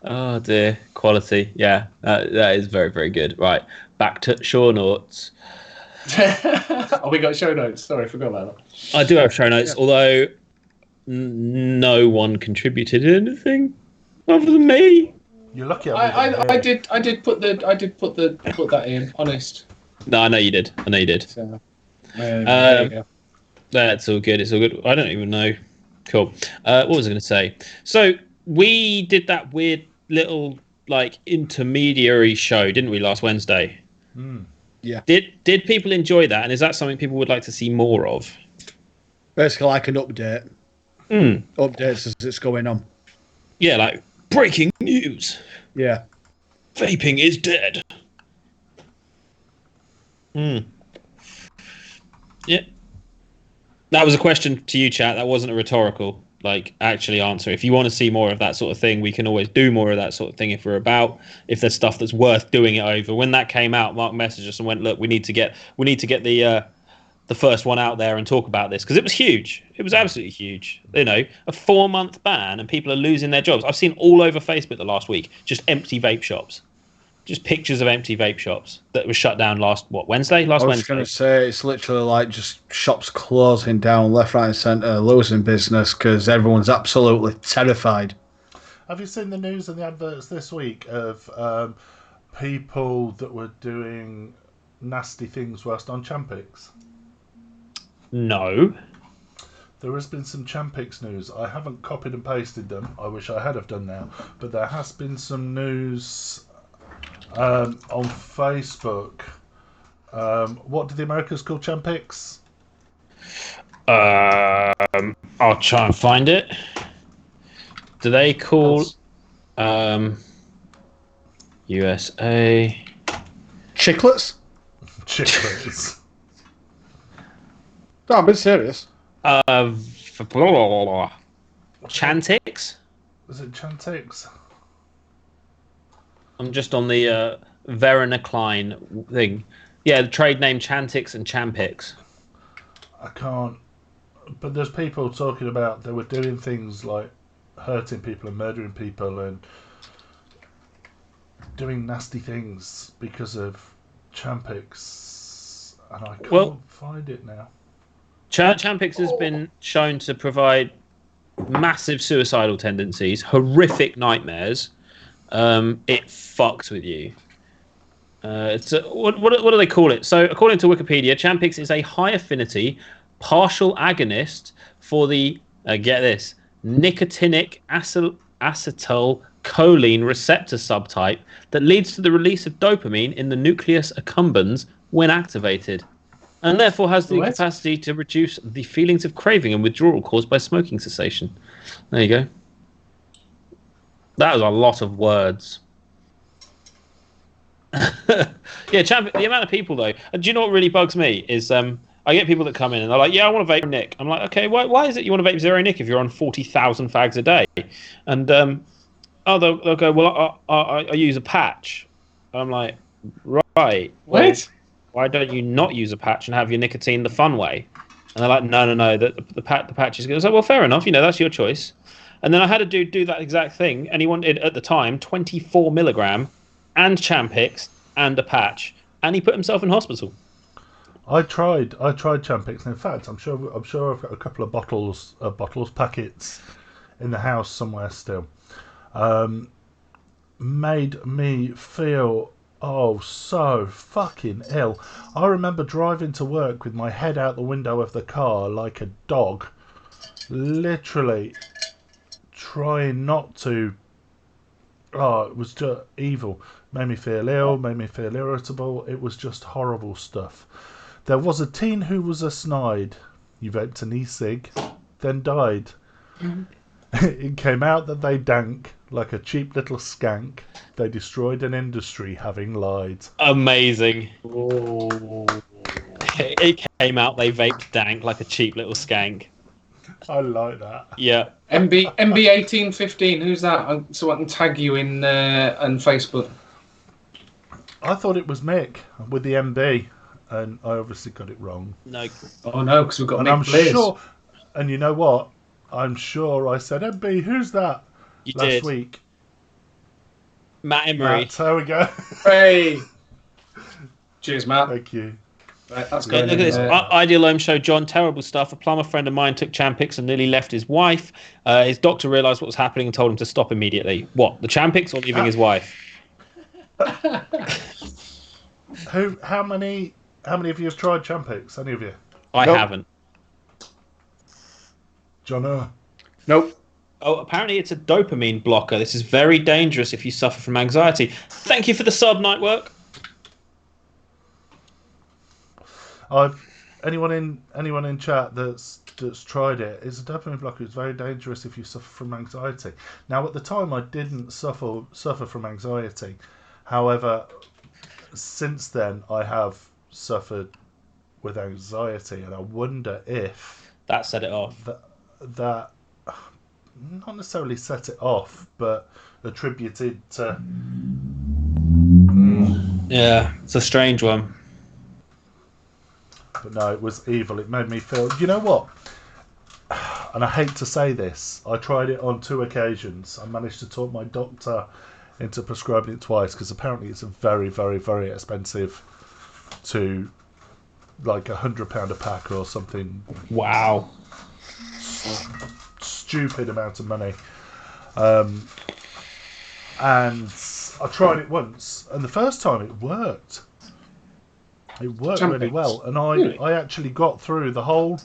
Oh dear, quality. Yeah, that is very, very good. Right, back to show notes. Oh, we got show notes. Sorry, I forgot about that. I do have show notes, although no one contributed anything other than me. You're lucky. I did put that in. Honest. No, I know you did. So, there you go. That's all good. It's all good. I don't even know. Cool. What was I going to say? So we did that weird little intermediary show, didn't we, last Wednesday? Yeah. Did people enjoy that? And is that something people would like to see more of? Basically, like an update. Updates as it's going on. Yeah, like breaking news. Yeah. Vaping is dead. Yeah. That was a question to you, chat. That wasn't a rhetorical, actually answer. If you want to see more of that sort of thing, we can always do more of that sort of thing if there's stuff that's worth doing it over. When that came out, Mark messaged us and went, look, we need to get the first one out there and talk about this, because it was huge. It was absolutely huge. A 4-month ban and people are losing their jobs. I've seen all over Facebook the last week, just empty vape shops. Just pictures of empty vape shops that were shut down Wednesday? Last Wednesday. I was going to say, it's literally just shops closing down left, right and centre, losing business because everyone's absolutely terrified. Have you seen the news and the adverts this week of people that were doing nasty things whilst on Champix? No. There has been some Champix news. I haven't copied and pasted them. I wish I had have done now. But there has been some news on Facebook. What do the Americans call Champix? I'll try and find it. Do they call USA Chiclets? Chiclets. No, I'm being serious. Chantix? Is it Chantix? I'm just on the Veronacline thing. Yeah, the trade name Chantix and Champix. I can't. But there's people talking about they were doing things like hurting people and murdering people and doing nasty things because of Champix. And I can't find it now. Champix has been shown to provide massive suicidal tendencies, horrific nightmares. It fucks with you. What do they call it? So, according to Wikipedia, Champix is a high affinity partial agonist for the get this nicotinic acetyl choline receptor subtype that leads to the release of dopamine in the nucleus accumbens when activated, and therefore has the capacity to reduce the feelings of craving and withdrawal caused by smoking cessation. There you go. That was a lot of words. Yeah, the amount of people though. And do you know what really bugs me is I get people that come in and they're like, "Yeah, I want to vape Nick." I'm like, "Okay, why is it you want to vape zero Nick if you're on 40,000 fags a day?" And they'll go, "Well, I use a patch." I'm like, "Right, well, why don't you not use a patch and have your nicotine the fun way?" And they're like, "No, the patch is good." I was like, "Well, fair enough. That's your choice." And then I had a dude do that exact thing, and he wanted at the time 24 milligram and Champix and a patch, and he put himself in hospital. I tried Champix, and in fact, I'm sure I've got a couple of bottles packets in the house somewhere still. Made me feel so fucking ill. I remember driving to work with my head out the window of the car like a dog, literally trying not to. Oh, it was just evil. Made me feel ill, made me feel irritable. It was just horrible stuff. There was a teen who was a snide. He vaped an E-Cig, then died. It came out that they dank like a cheap little skank. They destroyed an industry having lied. Amazing. Oh. It came out they vaped dank like a cheap little skank. I like that. Yeah. MB1815. Who's that? So I can tag you in on Facebook. I thought it was Mick with the MB, and I obviously got it wrong. No. Oh no, because we've got. And Mick Bliss. Sure. And you know what? I'm sure I said MB. Who's that? You last did. Week. Matt Emery. There we go. Hey. Cheers, Matt. Thank you. Right, that's good. Look at this. Ideal Home Show, John. Terrible stuff. A plumber friend of mine took Champix and nearly left his wife. His doctor realised what was happening and told him to stop immediately. What? The Champix or leaving his wife? How many of you have tried Champix? Any of you? I haven't. John? Nope. Oh, apparently it's a dopamine blocker. This is very dangerous if you suffer from anxiety. Thank you for the sub, Nightwork. Anyone in chat that's tried it, it's a dopamine blocker. It's very dangerous if you suffer from anxiety. Now, at the time, I didn't suffer from anxiety. However, since then, I have suffered with anxiety, and I wonder if that set it off. That not necessarily set it off, but attributed to. Yeah, it's a strange one. But no, it was evil. It made me feel. You know what? And I hate to say this, I tried it on 2 occasions. I managed to talk my doctor into prescribing it twice because apparently it's a very, very, very expensive to like £100 a pack or something. Wow. Stupid amount of money. And I tried it once, and the first time it worked. It worked really well, and I actually got through the whole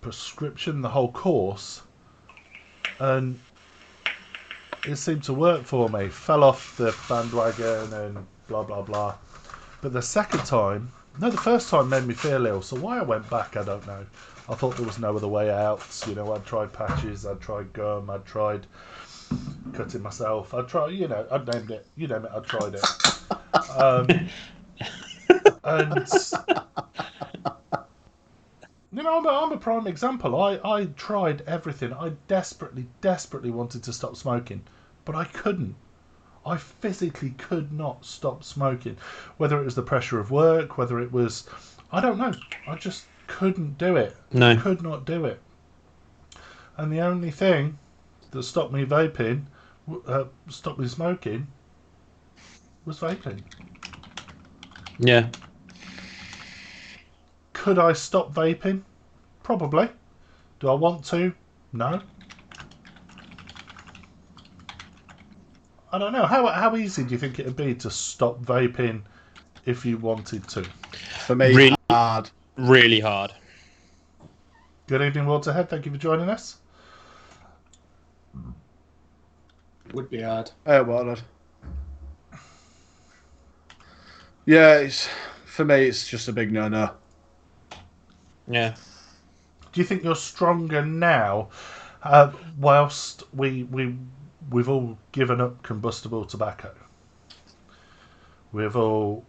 prescription, the whole course, and it seemed to work for me. Fell off the bandwagon and blah blah blah. But the first time made me feel ill. So why I went back, I don't know. I thought there was no other way out. I'd tried patches, I'd tried gum, I'd tried cutting myself. I'd tried, I'd named it. You name it, I'd tried it. And I'm a prime example. I tried everything. I desperately wanted to stop smoking, but I couldn't. I physically could not stop smoking. Whether it was the pressure of work, whether it was, I don't know. I just couldn't do it. No. Could not do it. And the only thing that stopped me vaping, stopped me smoking, was vaping. Yeah. Could I stop vaping? Probably. Do I want to? No. I don't know. How easy do you think it would be to stop vaping if you wanted to? For me, really hard. Really hard. Good evening, Waterhead. Thank you for joining us. Would be hard. Well, yeah, for me, it's just a big no-no. Yeah. Do you think you're stronger now, whilst we've all given up combustible tobacco? We've all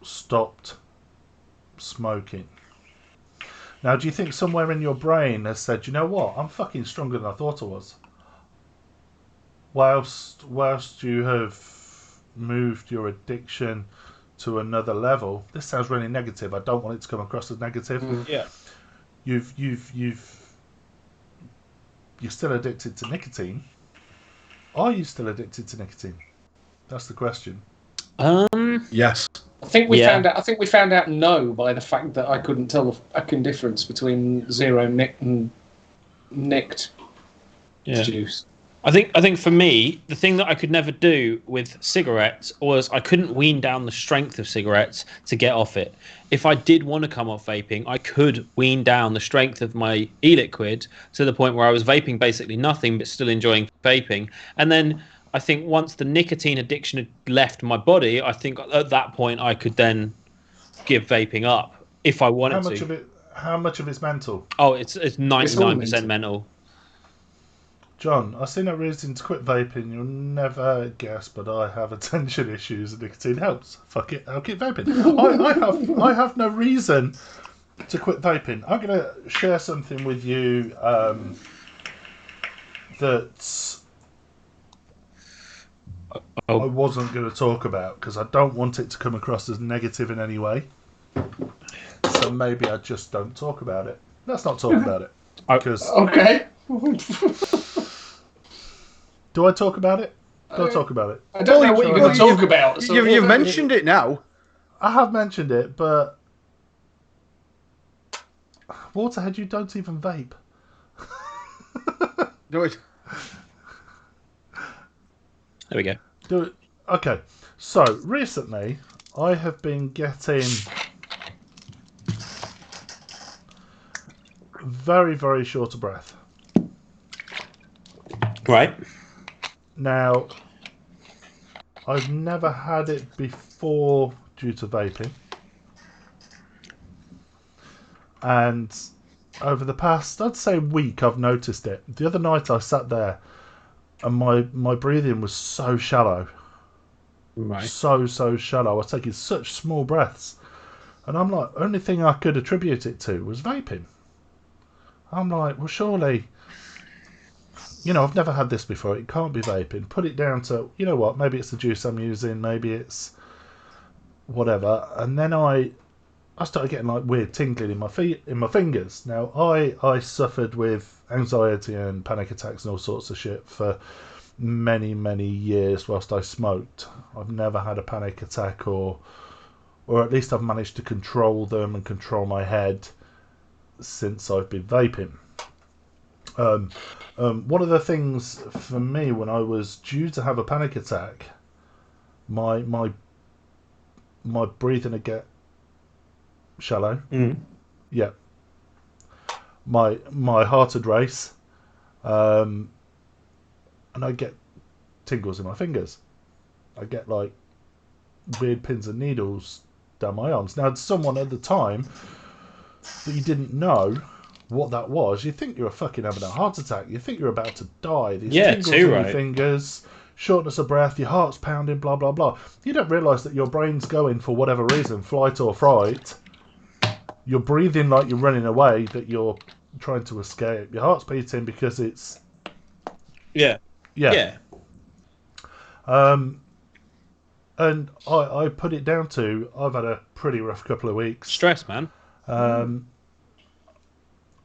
stopped smoking. Now, do you think somewhere in your brain has said, you know what, I'm fucking stronger than I thought I was? Whilst you have moved your addiction to another level. This sounds really negative. I don't want it to come across as negative. Yeah. You're still addicted to nicotine. Are you still addicted to nicotine? That's the question. Yes. I think we found out. I think we found out no by the fact that I couldn't tell the fucking difference between zero nicked and nicked juice. I think for me, the thing that I could never do with cigarettes was I couldn't wean down the strength of cigarettes to get off it. If I did want to come off vaping, I could wean down the strength of my e-liquid to the point where I was vaping basically nothing but still enjoying vaping. And then I think once the nicotine addiction had left my body, I think at that point I could then give vaping up if I wanted to. How much of it's mental? Oh, it's 99% mental. John, I see no reason to quit vaping. You'll never guess, but I have attention issues and nicotine helps. Fuck it, I'll keep vaping. I have no reason to quit vaping. I'm going to share something with you that I wasn't going to talk about because I don't want it to come across as negative in any way. So maybe I just don't talk about it. Let's not talk about it. Okay. Do I talk about it? Do I talk about it? I don't know what you're going to talk about. So You've mentioned it now. I have mentioned it, but Waterhead, you don't even vape. Do it. There we go. Do it. Okay. So recently, I have been getting very, very short of breath. Right. Now, I've never had it before due to vaping. And over the past, I'd say week, I've noticed it. The other night I sat there and my breathing was so shallow. Right. So shallow. I was taking such small breaths. And I'm like, only thing I could attribute it to was vaping. I'm like, well, surely, I've never had this before. It can't be vaping. Put it down to, you know what, maybe it's the juice I'm using, maybe it's whatever. And then I started getting like weird tingling in my fingers. Now, I suffered with anxiety and panic attacks and all sorts of shit for many, many years whilst I smoked. I've never had a panic attack or at least I've managed to control them and control my head since I've been vaping. One of the things for me when I was due to have a panic attack, my breathing would get shallow. Yeah. My heart would race, and I get tingles in my fingers. I get like weird pins and needles down my arms. Now, someone at the time that you didn't know what that was, you think you're fucking having a heart attack. You think you're about to die. These tingles in your fingers, shortness of breath, your heart's pounding, blah, blah, blah. You don't realise that your brain's going, for whatever reason, flight or fright. You're breathing like you're running away, that you're trying to escape. Your heart's beating because it's... Yeah. And I put it down to, I've had a pretty rough couple of weeks. Stress, man.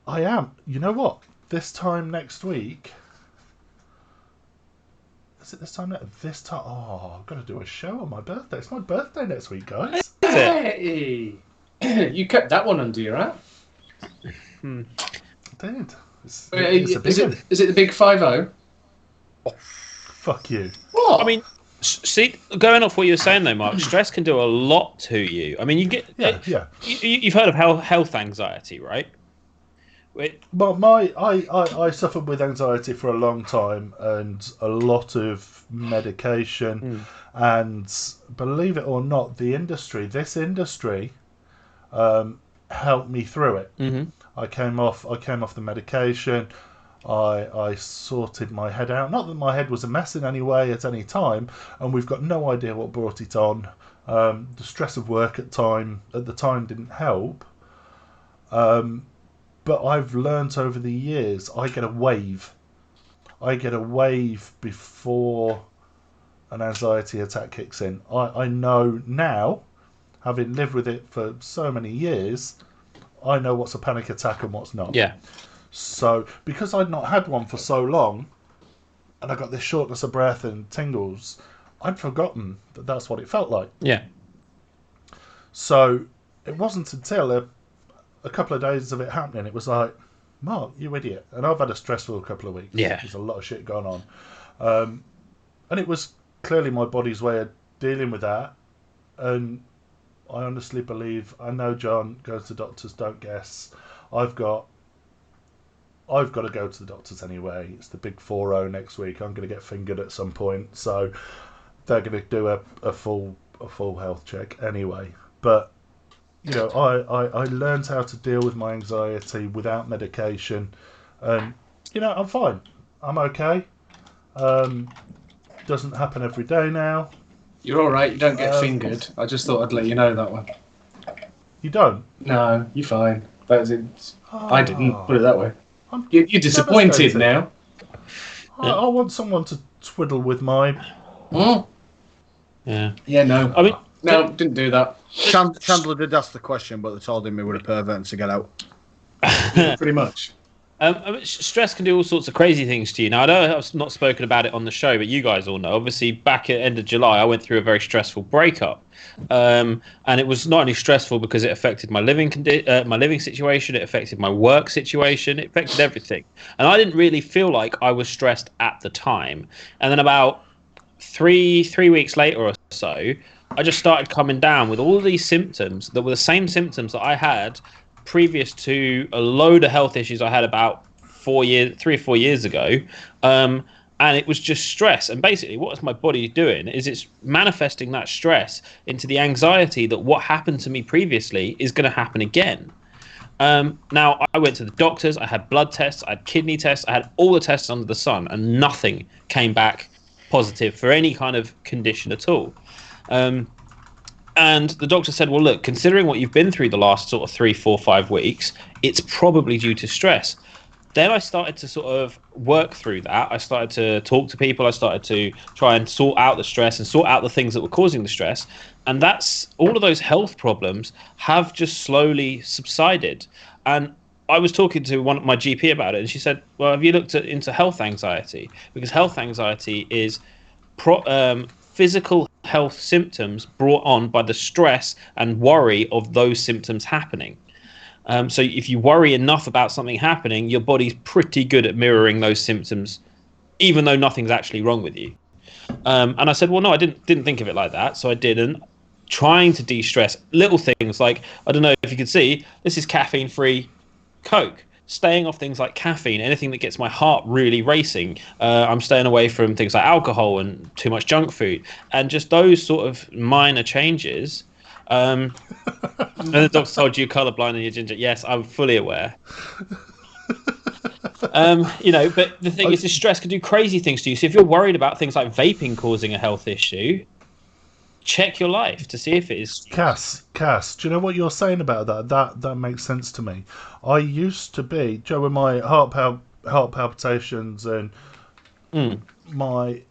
I am. You know what? This time next week... Is it this time? This time... Oh, I've got to do a show on my birthday. It's my birthday next week, guys. Hey! You kept that one under your hat. I did. Is it the big 5-0? Oh, fuck you. What? I mean, see, going off what you were saying though, Mark, stress can do a lot to you. I mean, you get... Yeah. You've heard of health anxiety, right? But I suffered with anxiety for a long time and a lot of medication. And believe it or not, this industry, helped me through it. Mm-hmm. I came off the medication. I sorted my head out. Not that my head was a mess in any way at any time, and we've got no idea what brought it on. The stress of work at the time didn't help. But I've learnt over the years, I get a wave. I get a wave before an anxiety attack kicks in. I know now, having lived with it for so many years, I know what's a panic attack and what's not. Yeah. So, because I'd not had one for so long, and I got this shortness of breath and tingles, I'd forgotten that that's what it felt like. Yeah. So, it wasn't until a couple of days of it happening, it was like, Mark, you idiot. And I've had a stressful couple of weeks. Yeah. There's a lot of shit going on. And it was clearly my body's way of dealing with that. And I honestly believe, I know John goes to doctors, don't guess. I've got to go to the doctors anyway. It's the big 4-0 next week. I'm going to get fingered at some point. So they're going to do a full health check anyway. But you know, I learned how to deal with my anxiety without medication, and you know, I'm fine. I'm okay. Doesn't happen every day now. You're all right. You don't get fingered. I just thought I'd let you know that one. You don't? No, you're fine. That is it. I didn't put it that way. You're disappointed now. I want someone to twiddle with my. Yeah. Yeah. No. I mean, no, didn't do that. Chandler did ask the question, but they told him he was a pervert and to get out. Yeah, pretty much. Stress can do all sorts of crazy things to you. Now, I know I've not spoken about it on the show, but you guys all know. Obviously, back at the end of July, I went through a very stressful breakup. And it was not only stressful because it affected my living situation, it affected my work situation, it affected everything. And I didn't really feel like I was stressed at the time. And then about three weeks later or so, I just started coming down with all of these symptoms that were the same symptoms that I had previous to a load of health issues I had about 3 or 4 years ago. And it was just stress. And basically what my body doing is it's manifesting that stress into the anxiety that what happened to me previously is going to happen again. Now, I went to the doctors, I had blood tests, I had kidney tests, I had all the tests under the sun, and nothing came back positive for any kind of condition at all. And the doctor said, well, look, considering what you've been through the last sort of 3, 4, 5 weeks, it's probably due to stress. Then I started to sort of work through that. I started to talk to people. I started to try and sort out the stress and sort out the things that were causing the stress. And that's all of those health problems have just slowly subsided. And I was talking to my GP about it, and she said, well, have you looked into health anxiety? Because health anxiety is physical health symptoms brought on by the stress and worry of those symptoms happening. So if you worry enough about something happening, your body's pretty good at mirroring those symptoms, even though nothing's actually wrong with you. And I said, well, no, I didn't think of it like that. So I didn't. Trying to de-stress little things like, I don't know if you can see, this is caffeine-free Coke. Staying off things like caffeine, anything that gets my heart really racing. I'm staying away from things like alcohol and too much junk food, and just those sort of minor changes. And the doctor told you you're colourblind and you're ginger. Yes, I'm fully aware. But the thing is, stress can do crazy things to you. So if you're worried about things like vaping causing a health issue, check your life to see if it is. Cass, do you know what you're saying about that? That makes sense to me. I used to be, Joe, with my heart palpitations and I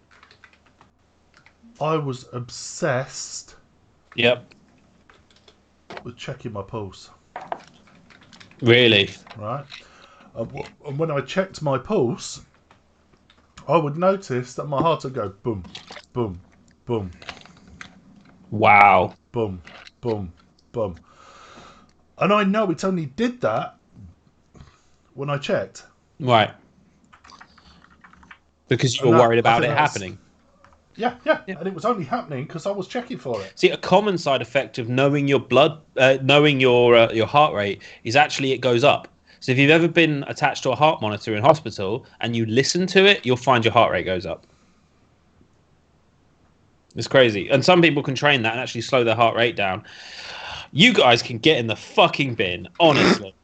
was obsessed. Yep. With checking my pulse. Really? Right. And when I checked my pulse, I would notice that my heart would go boom, boom, boom. Wow. Boom, boom, boom. And I know it only did that when I checked. Right. Because you were worried about it happening. Yeah. And it was only happening because I was checking for it. See, a common side effect of knowing your blood, knowing your heart rate is actually it goes up. So if you've ever been attached to a heart monitor in hospital and you listen to it, you'll find your heart rate goes up. It's crazy. And some people can train that and actually slow their heart rate down. You guys can get in the fucking bin, honestly.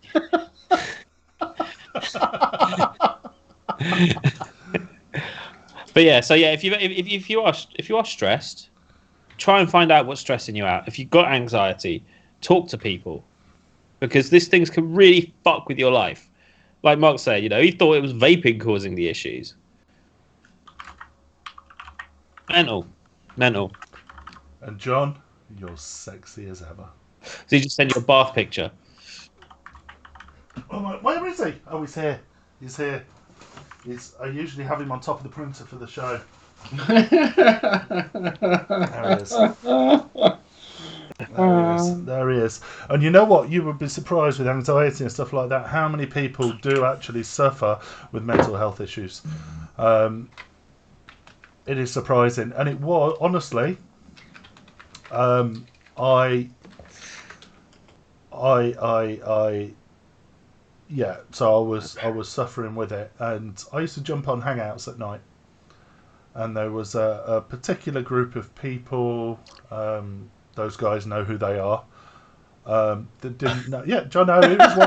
But yeah, so yeah, if you are stressed, try and find out what's stressing you out. If you've got anxiety, talk to people, because these things can really fuck with your life. Like Mark said, he thought it was vaping causing the issues. Mental. And John, you're sexy as ever. So he just sent you a bath picture. Oh my, where is he? Oh, he's here. I usually have him on top of the printer for the show. There he is. And you know what? You would be surprised with anxiety and stuff like that, how many people do actually suffer with mental health issues. It is surprising. And it was, honestly, so I was suffering with it, and I used to jump on Hangouts at night, and there was a particular group of people, those guys know who they are, that didn't know. Yeah, John, he was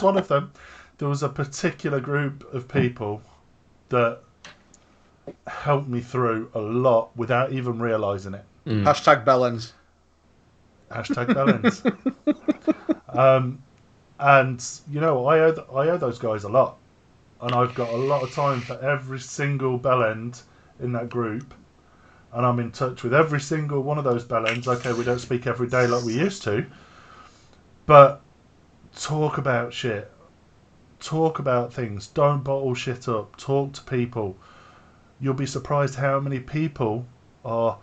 one of them. There was a particular group of people that helped me through a lot without even realising it. Hashtag Bellends. And I owe those guys a lot, and I've got a lot of time for every single bellend in that group, and I'm in touch with every single one of those bellends. Okay, we don't speak every day like we used to, but talk about shit, talk about things, don't bottle shit up, talk to people. You'll be surprised how many people are,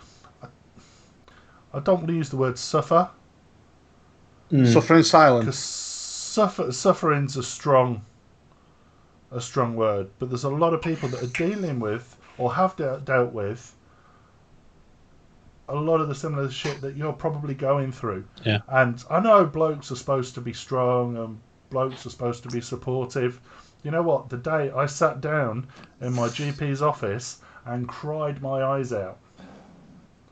I don't want to use the word suffer. Suffer in silence. Suffering's a strong word, but there's a lot of people that are dealing with or have dealt with a lot of the similar shit that you're probably going through. Yeah. And I know blokes are supposed to be strong and blokes are supposed to be supportive. You know what? The day I sat down in my GP's office and cried my eyes out.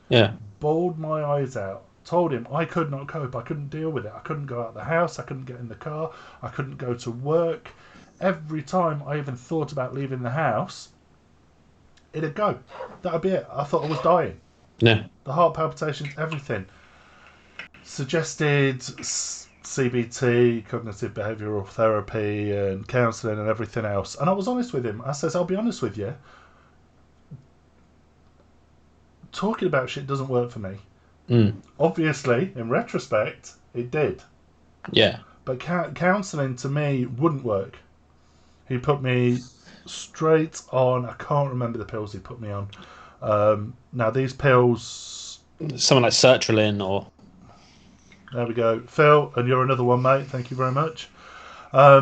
Yeah. Bawled my eyes out. Told him I could not cope. I couldn't deal with it. I couldn't go out the house. I couldn't get in the car. I couldn't go to work. Every time I even thought about leaving the house, it'd go. That'd be it. I thought I was dying. Yeah. The heart palpitations, everything. Suggested CBT, cognitive behavioural therapy, and counselling and everything else. And I was honest with him. I says, I'll be honest with you. Talking about shit doesn't work for me. Obviously, in retrospect, it did. Yeah. But counselling to me wouldn't work. He put me straight on. I can't remember the pills he put me on. Now these pills, something like sertraline or. There we go, Phil, and you're another one, mate. Thank you very much. I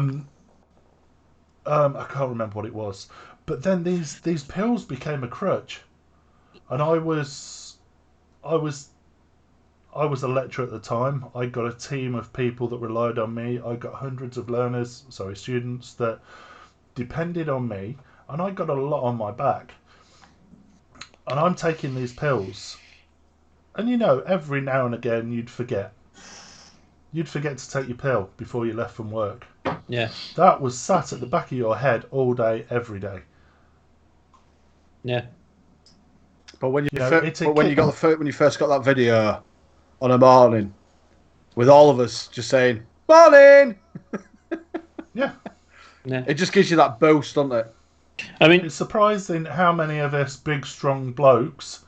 can't remember what it was, but then these pills became a crutch, and I was a lecturer at the time. I got a team of people that relied on me. I got hundreds of students that depended on me, and I got a lot on my back. And I'm taking these pills, and every now and again you'd forget. You'd forget to take your pill before you left from work. Yeah. That was sat at the back of your head all day, every day. Yeah. But when you first got that video on a morning with all of us just saying morning, yeah, it just gives you that boost, doesn't it? I mean, it's surprising how many of us big, strong blokes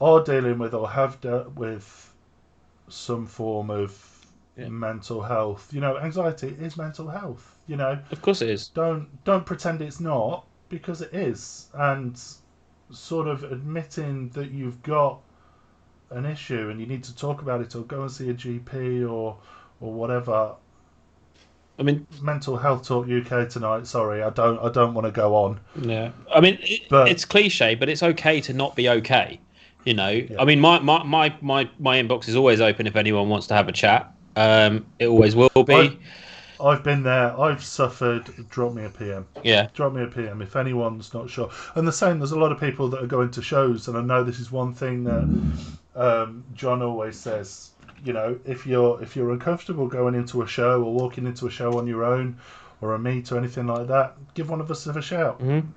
are dealing with or have dealt with some form of mental health. Anxiety is mental health. Of course it is. Don't pretend it's not, because it is. And sort of admitting that you've got an issue and you need to talk about it or go and see a GP or whatever. I mean, Mental Health Talk UK tonight. Sorry, I don't want to go on. Yeah, I mean, it's cliche, but it's okay to not be okay. Yeah. I mean, my inbox is always open if anyone wants to have a chat. It always will be. I've been there. I've suffered. Drop me a PM. Yeah. Drop me a PM if anyone's not sure. And the same, there's a lot of people that are going to shows, and I know this is one thing that John always says. You know, if you're uncomfortable going into a show or walking into a show on your own, or a meet or anything like that, give one of us a shout. Mm-hmm.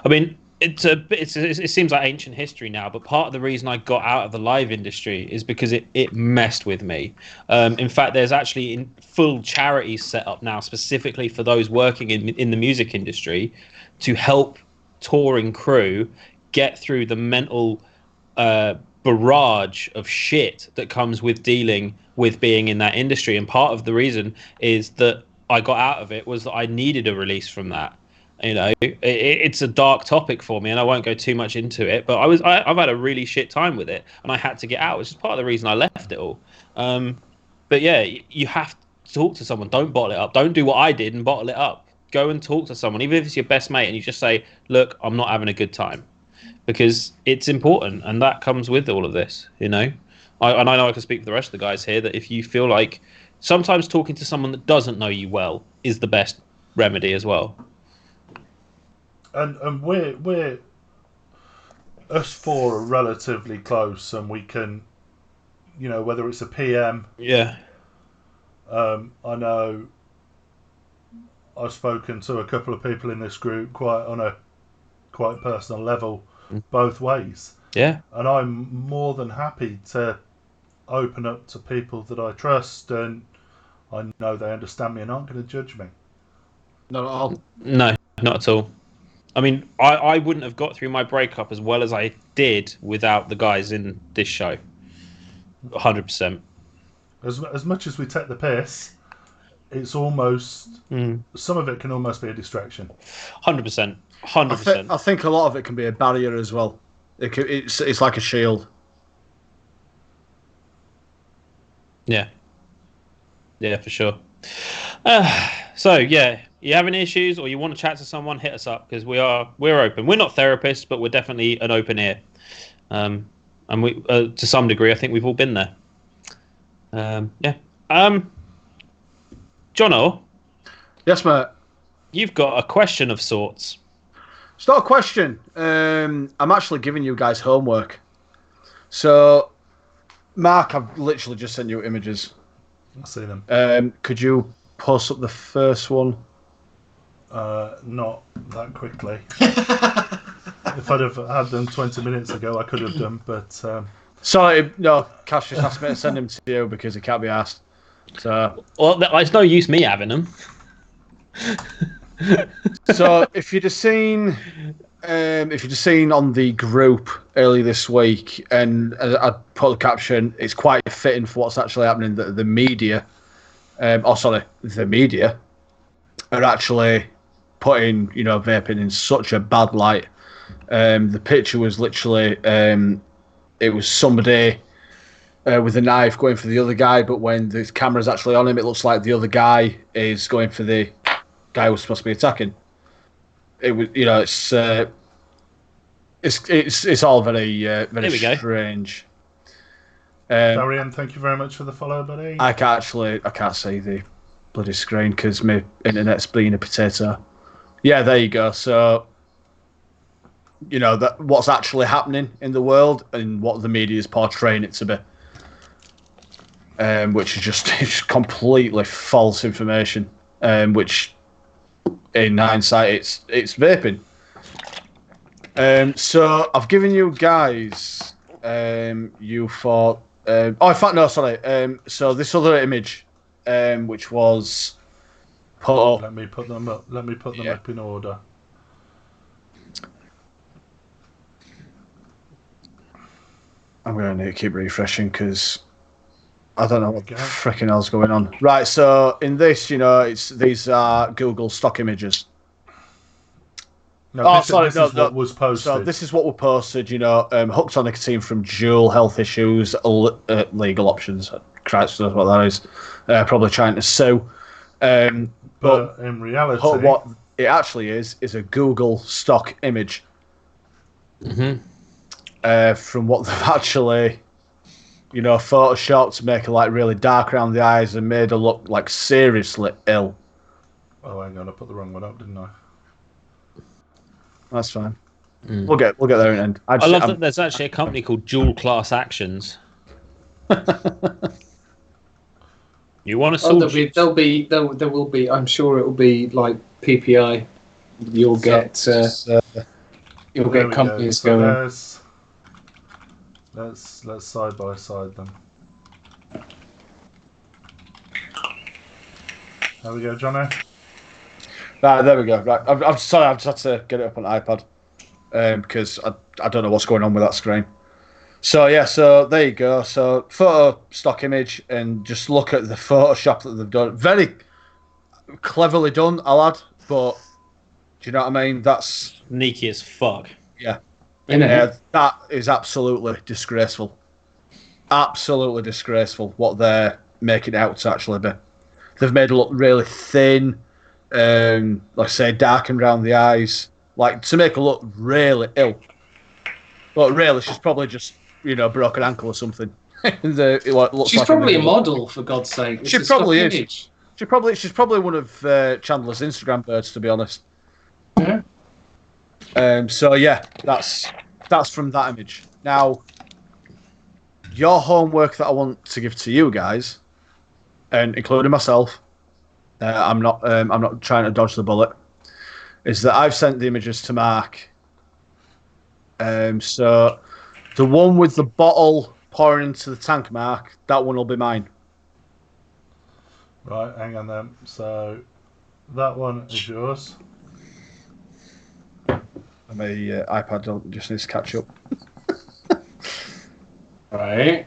I mean, it seems like ancient history now, but part of the reason I got out of the live industry is because it messed with me. In fact, there's actually full charities set up now specifically for those working in the music industry to help touring crew get through the mental barrage of shit that comes with dealing with being in that industry. And part of the reason is that I got out of it was that I needed a release from that. You know, it's a dark topic for me, and I won't go too much into it. But I've had a really shit time with it, and I had to get out, which is part of the reason I left it all. But yeah, you have to talk to someone. Don't bottle it up. Don't do what I did and bottle it up. Go and talk to someone, even if it's your best mate, and you just say, "Look, I'm not having a good time," because it's important, and that comes with all of this. You know, I know I can speak for the rest of the guys here that if you feel like sometimes talking to someone that doesn't know you well is the best remedy as well. And we're us four are relatively close, and we can, you know, whether it's a PM. Yeah. I know I've spoken to a couple of people in this group on a quite personal level, both ways. Yeah. And I'm more than happy to open up to people that I trust, and I know they understand me and aren't going to judge me. Not at all. No, not at all. I mean, I wouldn't have got through my breakup as well as I did without the guys in this show. 100%. As much as we take the piss, it's almost some of it can almost be a distraction. 100%. 100%. I think a lot of it can be a barrier as well. It's like a shield. Yeah. Yeah, for sure. So yeah, you have any issues or you want to chat to someone, hit us up because we're open. We're not therapists, but we're definitely an open ear. And we, to some degree, I think we've all been there. Yeah. Jono. Yes, mate. You've got a question of sorts. It's not a question. I'm actually giving you guys homework. So, Mark, I've literally just sent you images. I'll see them. Could you post up the first one? Not that quickly. If I'd have had them 20 minutes ago, I could have done, but... Sorry, no, Cash just asked me to send him to you because he can't be asked. So, well, it's no use me having them. So if you'd have seen on the group early this week, and I put the caption, it's quite fitting for what's actually happening. That the media, the media are actually putting vaping in such a bad light. The picture was literally it was somebody with a knife going for the other guy, but when the camera's actually on him, it looks like the other guy is going for the guy who was supposed to be attacking. It was, it's all very strange. Darian, thank you very much for the follow, buddy. I can't see the bloody screen because my internet's being a potato. Yeah, there you go. So, that what's actually happening in the world and what the media is portraying it to be, which is just completely false information. Which, in hindsight, it's vaping. So I've given you guys. You thought. In fact, no, sorry. So this other image, which was put up. Let me put them up. Let me put them up in order. I'm going to need to keep refreshing because I don't know what the freaking hell's going on. Right, so in this, these are Google stock images. No, this is what was posted. So this is what were posted, hooked on nicotine from Juul, health issues, legal options. Christ knows what that is. Probably trying to sue. But in reality... What it actually is a Google stock image. Mm-hmm. From what they've actually Photoshop to make her like really dark around the eyes and made her look like seriously ill. Oh, hang on, I put the wrong one up, didn't I? That's fine. We'll get there in the end. I love that there's actually a company called Dual Class Actions. You want to sort? There will be. I'm sure it will be like PPI. You'll get companies so going. Let's side by side them. There we go, Jono. Right, there we go. Right, I'm sorry, I've just had to get it up on iPad because I don't know what's going on with that screen. So yeah, so there you go. So photo stock image, and just look at the Photoshop that they've done. Very cleverly done, I'll add. But do you know what I mean? That's sneaky as fuck. Yeah. Yeah, that is absolutely disgraceful. Absolutely disgraceful what they're making it out to actually be. They've made it look really thin, like I say, darkened around the eyes, like to make her look really ill. But really, she's probably just, broke an ankle or something. She's probably a model, for God's sake. She probably is. She's probably one of Chandler's Instagram birds, to be honest. Yeah. So yeah, that's from that image. Now, your homework that I want to give to you guys, and including myself, I'm not trying to dodge the bullet, is that I've sent the images to Mark. So the one with the bottle pouring into the tank, Mark, that one will be mine. Right, hang on then. So that one is yours. My iPad just needs to catch up. Right.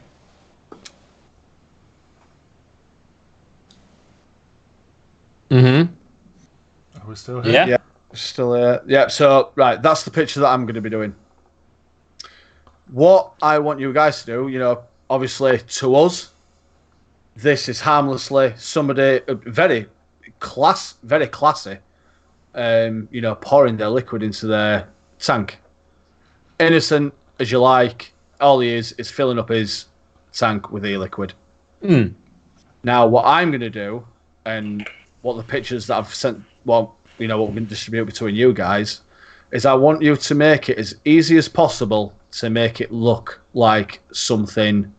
Mm-hmm. Are we still here? Yeah, still here. Yeah, so, right, that's the picture that I'm going to be doing. What I want you guys to do, obviously to us, this is harmlessly somebody very classy, pouring their liquid into their tank. Innocent as you like, all he is filling up his tank with e-liquid. Now, what I'm going to do, and what the pictures that I've sent, what we're going to distribute between you guys, is I want you to make it as easy as possible to make it look like something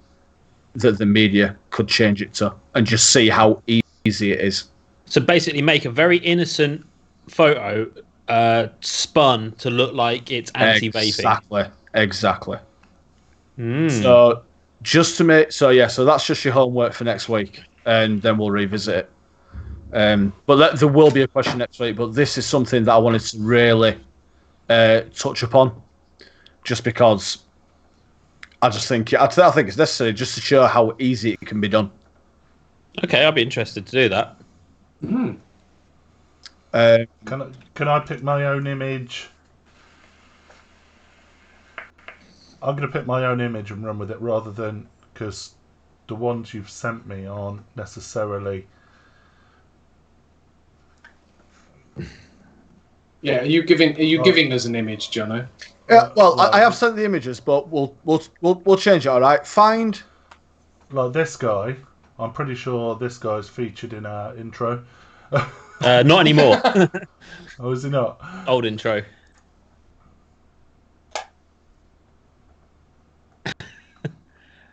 that the media could change it to, and just see how easy it is. So basically make a very innocent photo spun to look like it's anti-vaping. Exactly. So just to make... So that's just your homework for next week, and then we'll revisit it. But there will be a question next week, but this is something that I wanted to really touch upon, just because I think it's necessary just to show how easy it can be done. Okay, I'll be interested to do that. Can I pick my own image? I'm going to pick my own image and run with it, rather than, because the ones you've sent me aren't necessarily... Yeah, are you giving us an image, Jono? Yeah, well, I have sent the images, but we'll change it. All right, find like this guy. I'm pretty sure this guy's featured in our intro. Not anymore. Oh, is he not? Old intro.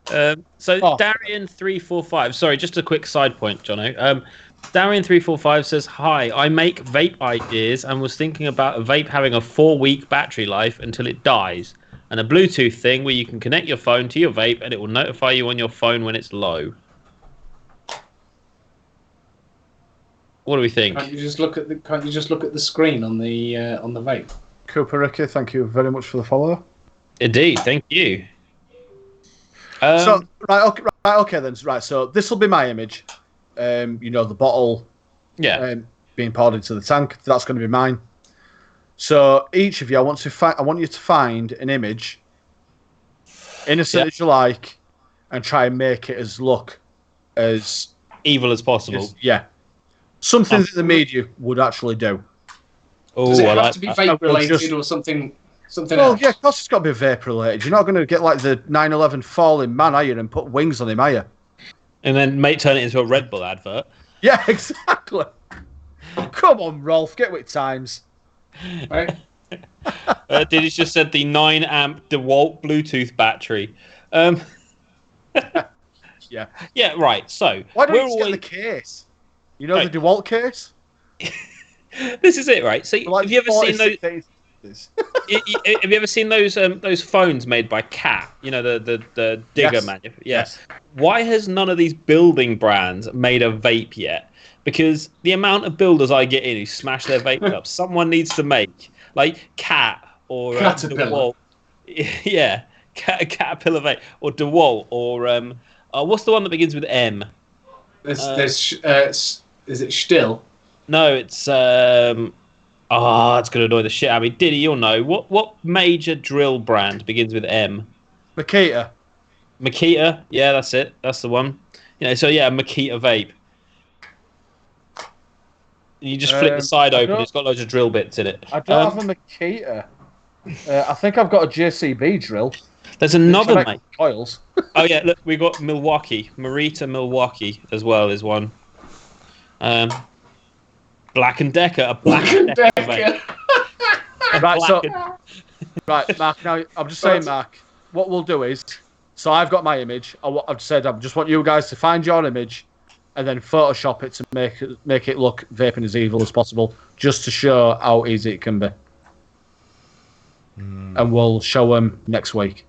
Darian345. Sorry, just a quick side point, Jono. Darian345 says, "Hi, I make vape ideas and was thinking about a vape having a 4-week battery life until it dies, and a Bluetooth thing where you can connect your phone to your vape and it will notify you on your phone when it's low." What do we think? Can't you just look at the screen on the vape? Cooper Ricky, thank you very much for the follow. Indeed, thank you. So okay then. Right, so this will be my image. The bottle, being poured into the tank. That's going to be mine. So each of you, I want you to find an image, innocent as you like, and try and make it look as evil as possible. Something that the media would actually do. Does it have to be vape related or something? Something Well, else. yeah, of course it's got to be vape related. You're not going to get like the 9/11 falling man, are you, and put wings on him, are you? And then mate turn it into a Red Bull advert. Yeah, exactly. Come on, Rolf, get with times. Right? Diddy's just said the 9 amp DeWalt Bluetooth battery. Yeah. Yeah, right. So Why don't we're you just always... get the case? You know Right. the DeWalt case? This is it, right? So Like have you ever seen those? 46 Have you ever seen those phones made by Cat? You know the digger Yes. man. Yeah. Yes. Why has none of these building brands made a vape yet? Because the amount of builders I get in who smash their vape up, someone needs to make like Cat or Caterpillar. DeWalt. Yeah, Caterpillar vape or DeWalt or what's the one that begins with M? Is it still? No, it's it's gonna annoy the shit out of me. Diddy, you'll know. What major drill brand begins with M? Makita. Makita, yeah, that's it. That's the one. So yeah, Makita vape. You just flip the side open. It's got loads of drill bits in it. I don't have a Makita. I think I've got a JCB drill. There's another mate. Coils. Oh yeah, look, we got Milwaukee, Marita Milwaukee as well is one. Black and Decker, a Black and Decker vape. Right, Mark. Now I'm just saying, Mark. What we'll do is, so I've got my image. I've said I just want you guys to find your image, and then Photoshop it to make it look vaping as evil as possible, just to show how easy it can be. And we'll show them next week.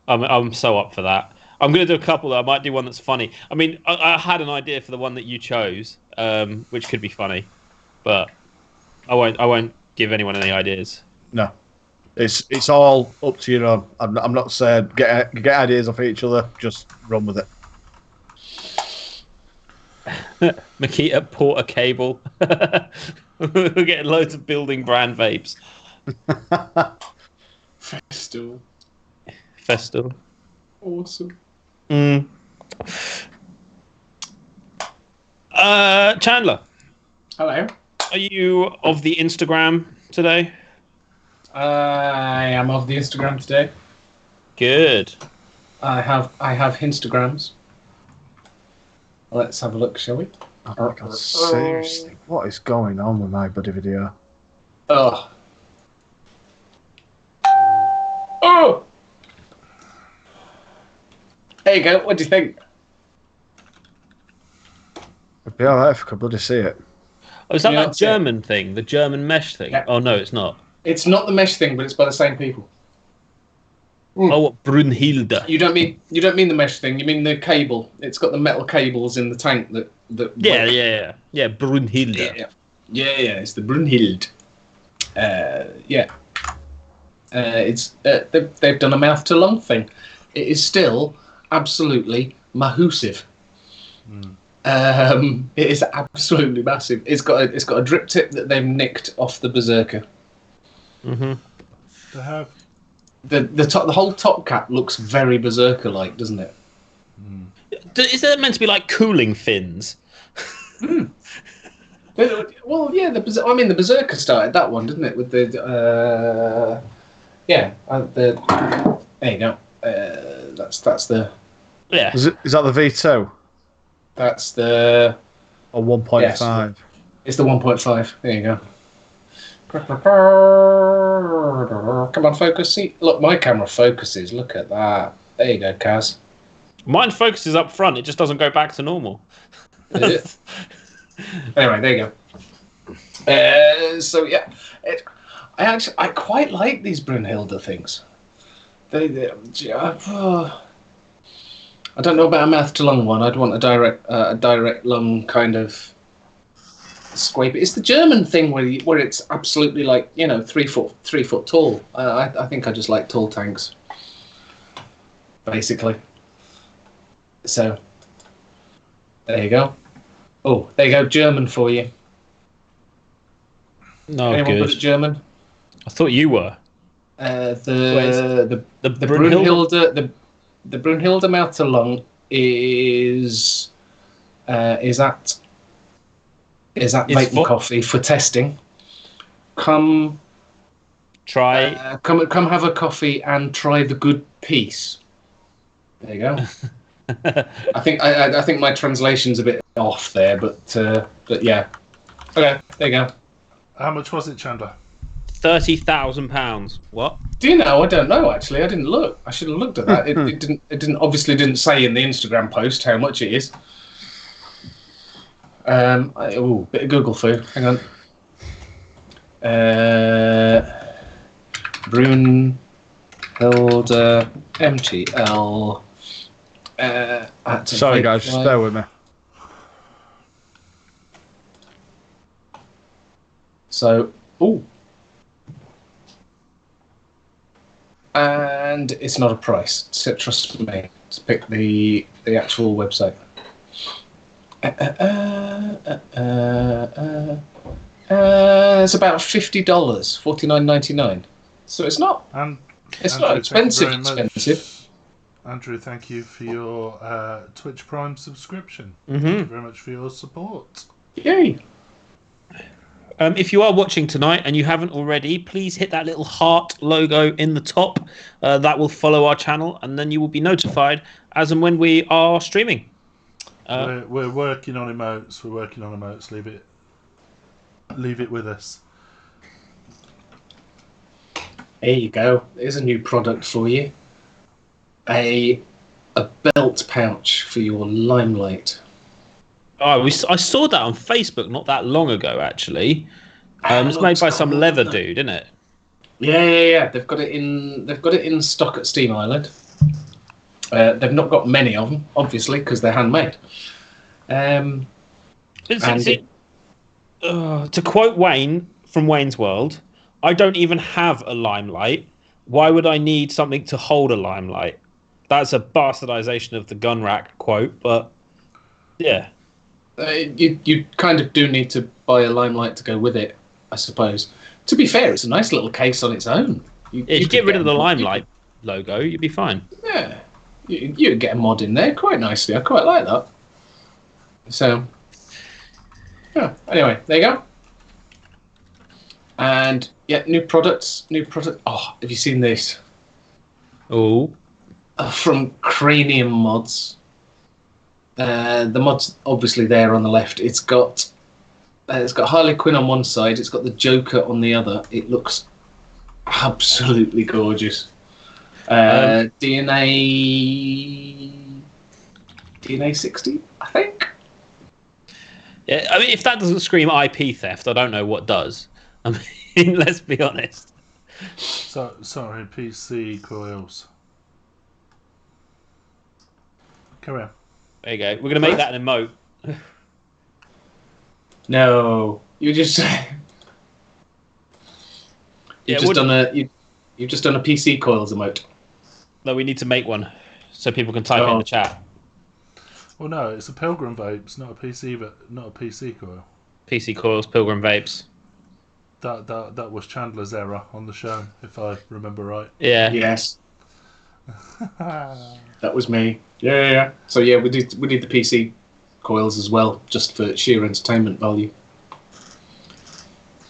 I'm so up for that. I'm going to do a couple. I might do one that's funny. I mean, I had an idea for the one that you chose, which could be funny, but I won't give anyone any ideas. No, it's all up to you. I'm not saying get ideas off each other. Just run with it. Makita Porter Cable. We're getting loads of building brand vapes. Festool. Awesome. Chandler. Hello. Are you of the Instagram today? I am of the Instagram today. Good. I have Instagrams. Let's have a look, shall we? Oh, God, seriously, what is going on with my buddy video? Oh. Oh. There you go. What do you think? It'd be alright if I could bloody see it. Oh, is that that German thing? The German mesh thing? Yeah. Oh, no, it's not. It's not the mesh thing, but it's by the same people. Oh, what, Brunhilde? You don't mean the mesh thing. You mean the cable. It's got the metal cables in the tank that. Yeah. Brunhilde. Yeah. It's the Brunhilde. It's they've done a mouth to lung thing. It is still absolutely massive. It is absolutely massive. It's got a drip tip that they've nicked off the Berserker. They have. The whole top cap looks very Berserker-like, doesn't it? Is that meant to be like cooling fins? Well, yeah. The Berserker started that one, didn't it? With the there you go. That's the. Yeah. Is that the V2? That's the. Or 1.5? Yes, it's the 1.5. There you go. Come on, focus. See, look, my camera focuses. Look at that. There you go, Kaz. Mine focuses up front. It just doesn't go back to normal. Anyway, there you go. So yeah, I quite like these Brunhilde things. I don't know about a mouth to lung one. I'd want a direct lung kind of scrape. It's the German thing where it's absolutely like 3 foot tall. I think I just like tall tanks, basically. So there you go. Oh, there you go, German for you. No, anyone good. good at German? I thought you were. The Brunhilde the Brunhilde mouth to lung is at Vape and Coffee for testing. Come Try. Come have a coffee and try the good piece. There you go. I think my translation's a bit off there, but yeah. Okay, there you go. How much was it, Chandler? £30,000. What? Do you know? I don't know. Actually, I didn't look. I should have looked at that. It didn't. Obviously, didn't say in the Instagram post how much it is. Bit of Google for you. Hang on. Brunhilde MTL. Sorry, guys, just bear with me. So, and it's not a price. So trust me to pick the actual website. It's about $50, $49.99. So it's not. It's Andrew, not expensive. Andrew, thank you for your Twitch Prime subscription. Mm-hmm. Thank you very much for your support. Yay! If you are watching tonight and you haven't already, please hit that little heart logo in the top. That will follow our channel, and then you will be notified as and when we are streaming. We're working on emotes. Leave it with us. There you go. There's a new product for you. A belt pouch for your Limelight. Oh, I saw that on Facebook not that long ago, actually. It's made by some leather dude, isn't it? Yeah. They've got it in stock at Steam Island. They've not got many of them, obviously, because they're handmade. To quote Wayne from Wayne's World, I don't even have a Limelight. Why would I need something to hold a Limelight? That's a bastardization of the gun rack quote, but yeah. You kind of do need to buy a Limelight to go with it, I suppose. To be fair, it's a nice little case on its own. If you get rid of the Limelight logo, you'd be fine. Yeah, you'd get a mod in there quite nicely. I quite like that. So, yeah. Anyway, there you go. And yeah, new product. Oh, have you seen this? Oh, from Cranium Mods. The mod's obviously there on the left. It's got Harley Quinn on one side. It's got the Joker on the other. It looks absolutely gorgeous. DNA 60, I think. Yeah, I mean, if that doesn't scream IP theft, I don't know what does. I mean, let's be honest. So sorry, PC coils. Carry on. There you go. We're gonna make that an emote. No, you've just done a PC coils emote. No, we need to make one so people can type in the chat. Well, no, it's a Pilgrim Vape. It's not a PC, but not a PC coil. PC coils, Pilgrim Vapes. That was Chandler's error on the show, if I remember right. Yeah. Yes. That was me. Yeah. So yeah, we need the PC coils as well, just for sheer entertainment value.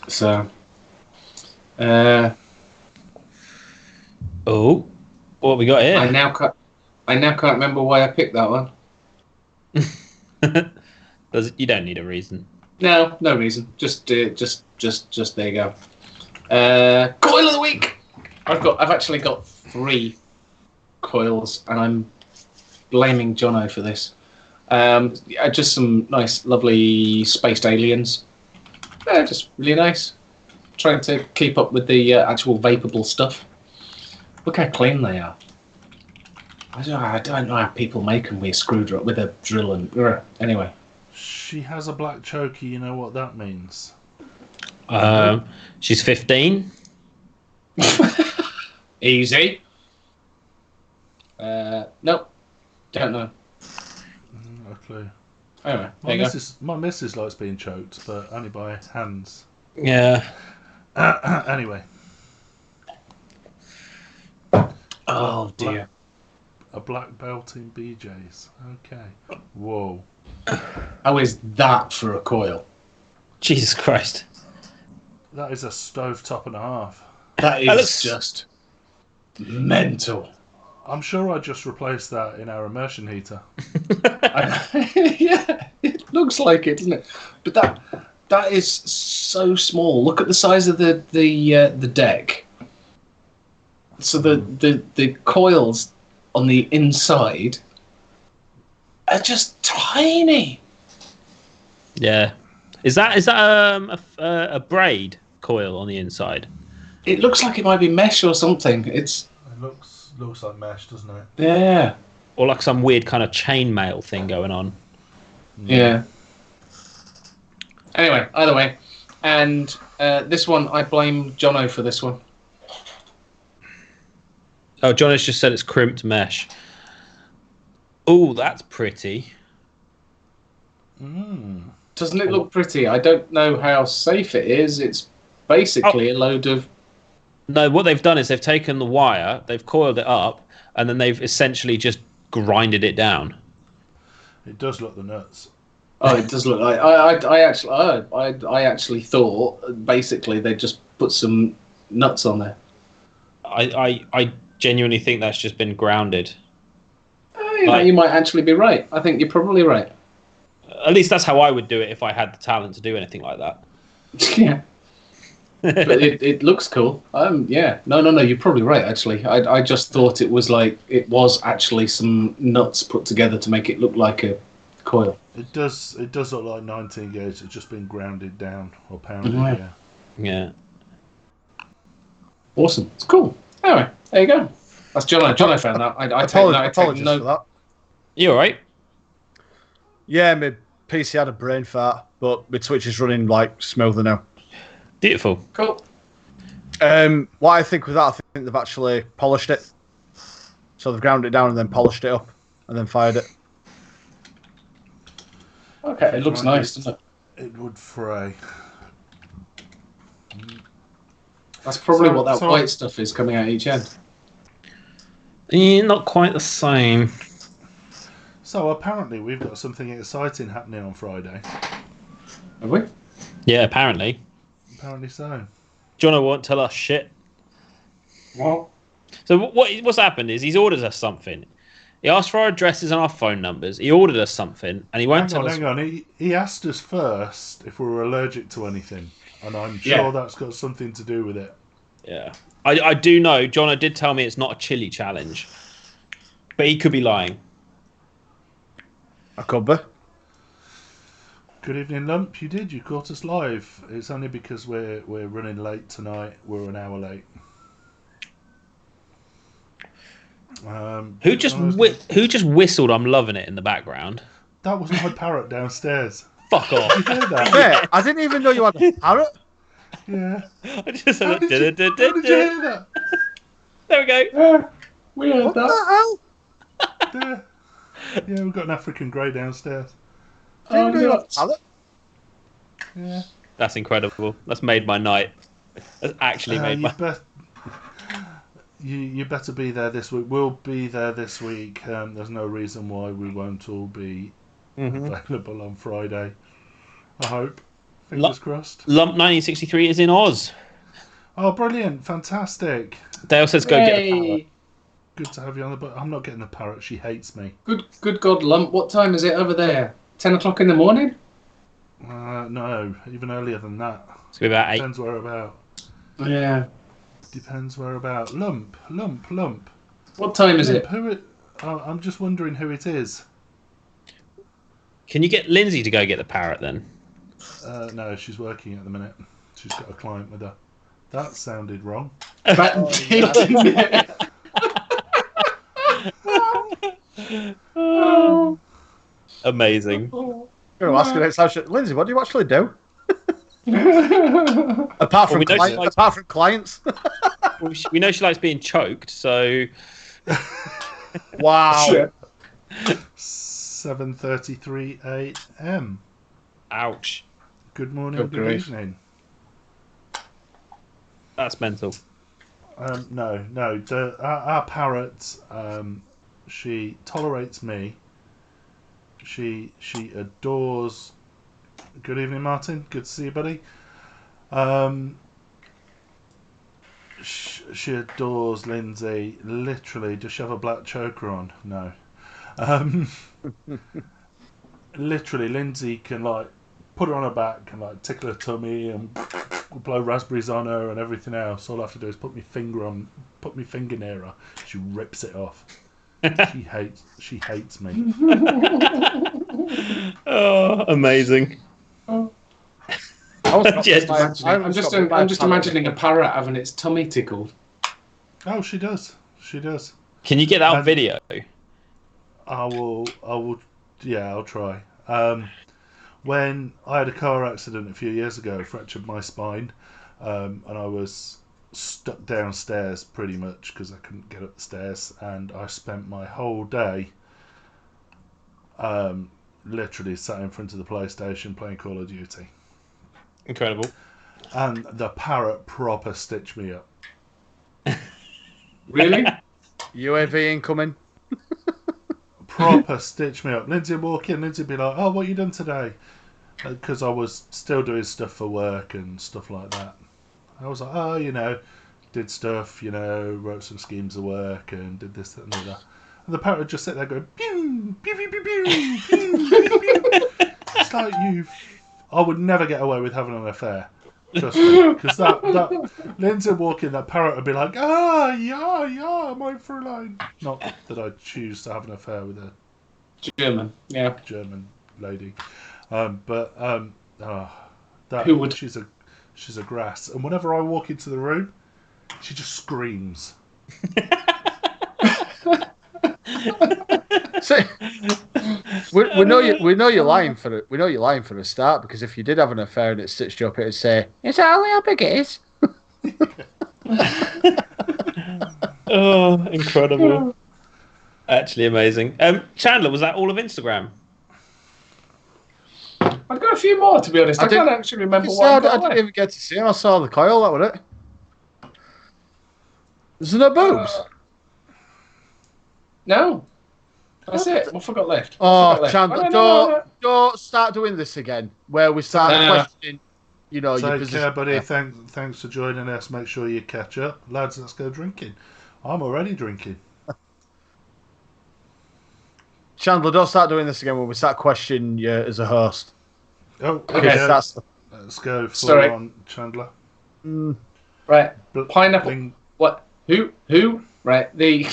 So, what we got here? I now can't remember why I picked that one. You don't need a reason. No reason. Just there you go. Coil of the week. I've actually got 3 coils, and I'm blaming Jono for this. Just some nice, lovely spaced aliens. Just really nice. Trying to keep up with the actual vapeable stuff. Look how clean they are. I don't know how people make them with a screwdriver, with a drill, and anyway. She has a black chokey. You know what that means? She's 15. Easy. Nope. Don't know. No clue. Anyway, my missus likes being choked, but only by hands. Yeah. Anyway. Oh dear. A black belt in BJ's. Okay. Whoa. How is that for a coil? Jesus Christ. That is a stovetop and a half. That is just mental. I'm sure I just replaced that in our immersion heater. Yeah, it looks like it, doesn't it? But that is so small. Look at the size of the deck. So the coils on the inside are just tiny. Yeah. Is that a braid coil on the inside? It looks like it might be mesh or something. It looks like mesh, doesn't it? Yeah. Or like some weird kind of chainmail thing going on. Yeah. Anyway, either way. And this one, I blame Jono for this one. Oh, John has just said it's crimped mesh. Oh, that's pretty. Doesn't it look pretty? I don't know how safe it is. It's basically a load of... No, what they've done is they've taken the wire, they've coiled it up, and then they've essentially just grinded it down. It does look the nuts. Oh, it does look like... I actually thought, basically, they just put some nuts on there. I genuinely think that's just been grounded. You might actually be right. I think you're probably right. At least that's how I would do it if I had the talent to do anything like that. Yeah. But it looks cool. Yeah. No, you're probably right, actually. I just thought it was actually some nuts put together to make it look like a coil. It does look like 19 gauge. It's just been grounded down or pounded, Yeah. Awesome. It's cool. Anyway, there you go. That's John. I found that. I take note. For that. You alright? Yeah, my PC had a brain fart, but my Twitch is running like smoother now. Beautiful. Cool. What I think with that, I think they've actually polished it. So they've ground it down and then polished it up and then fired it. Okay, it looks nice, doesn't it? It would fray. That's probably what that white stuff is coming out each end. Not quite the same. So apparently we've got something exciting happening on Friday. Have we? Yeah, apparently. Apparently so. Jono won't tell us shit. What? So what's happened is he's ordered us something. He asked for our addresses and our phone numbers. He ordered us something, and he won't tell us. Hang on. He asked us first if we were allergic to anything, and I'm sure that's got something to do with it. Yeah, I do know. Jono did tell me it's not a chili challenge, but he could be lying. I could be. Good evening, Lump. You caught us live. It's only because we're running late tonight. We're an hour late. Who just whistled? I'm loving it in the background. That was my parrot downstairs. Fuck off! Did you hear that? Yeah, I didn't even know you had a parrot. Yeah. I just How did you hear that? There we go. We heard What that. the hell? There. Yeah, we've got an African grey downstairs. I didn't know you had a parrot. Yeah. That's incredible. That's made my night. That's actually made my. You better be there this week. We'll be there this week. There's no reason why we won't all be available on Friday. I hope. Fingers crossed. Lump 1963 is in Oz. Oh, brilliant. Fantastic. Dale says go get a parrot. Good to have you on the boat. I'm not getting the parrot. She hates me. Good God, Lump. What time is it over there? 10 o'clock in the morning? No, even earlier than that. It's gonna be about 8. Depends where about. Yeah. Depends where about. Lump. What time is it? I'm just wondering who it is. Can you get Lindsay to go get the parrot then? No, she's working at the minute. She's got a client with her. That sounded wrong. That did, didn't it? Amazing. You're asking next time, Lindsay, what do you actually do? apart from clients. We know she likes being choked, so. Wow. 7:33 a.m. Ouch. Good morning, good evening. That's mental. No. Our parrot, she tolerates me. She adores. Good evening, Martin. Good to see you, buddy. she adores Lindsay. Literally, does she have a black choker on? No. Um, literally, Lindsay can like put her on her back and like tickle her tummy and blow raspberries on her and everything else. All I have to do is put my finger near her. She rips it off. She hates me. Oh, amazing. Oh. I'm just imagining a parrot having its tummy tickled. Oh, she does. She does. Can you get that on video? I will. Yeah, I'll try. When I had a car accident a few years ago, fractured my spine, and I was stuck downstairs pretty much because I couldn't get up the stairs, and I spent my whole day literally sat in front of the PlayStation playing Call of Duty. Incredible. And the parrot proper stitched me up. Really? UAV incoming. Proper stitch me up. Lindsay would walk in, Lindsay would be like, "Oh, what you done today?" Because I was still doing stuff for work and stuff like that. I was like, "Oh, did stuff, wrote some schemes of work and did this, that, and the other." And the parrot would just sit there going, "Pew, pew, pew, pew, pew, pew, pew, pew." It's like I would never get away with having an affair. Trust me, because that Lindsay would walk in, that parrot would be like, yeah, my Fräulein. Not that I choose to have an affair with a German lady, she's a grass, and whenever I walk into the room, she just screams. So, we know you're lying for it. We know you're lying for a start, because if you did have an affair and it stitched you up, it'd say, "Is that how big it is?" Oh, incredible! Actually, amazing. Chandler, was that all of Instagram? I've got a few more, to be honest. I can't actually remember what I didn't even get to see him. I saw the coil. That was it. Is there no boobs? No. That's it. What forgot left? Chandler, don't start doing this again, where we start questioning, your position. Take care, buddy. Thanks for joining us. Make sure you catch up. Lads, let's go drinking. I'm already drinking. Chandler, don't start doing this again when we start questioning you as a host. Oh, okay. Let's go full on, Chandler. Right. Pineapple. Bling. What? Who? Right. The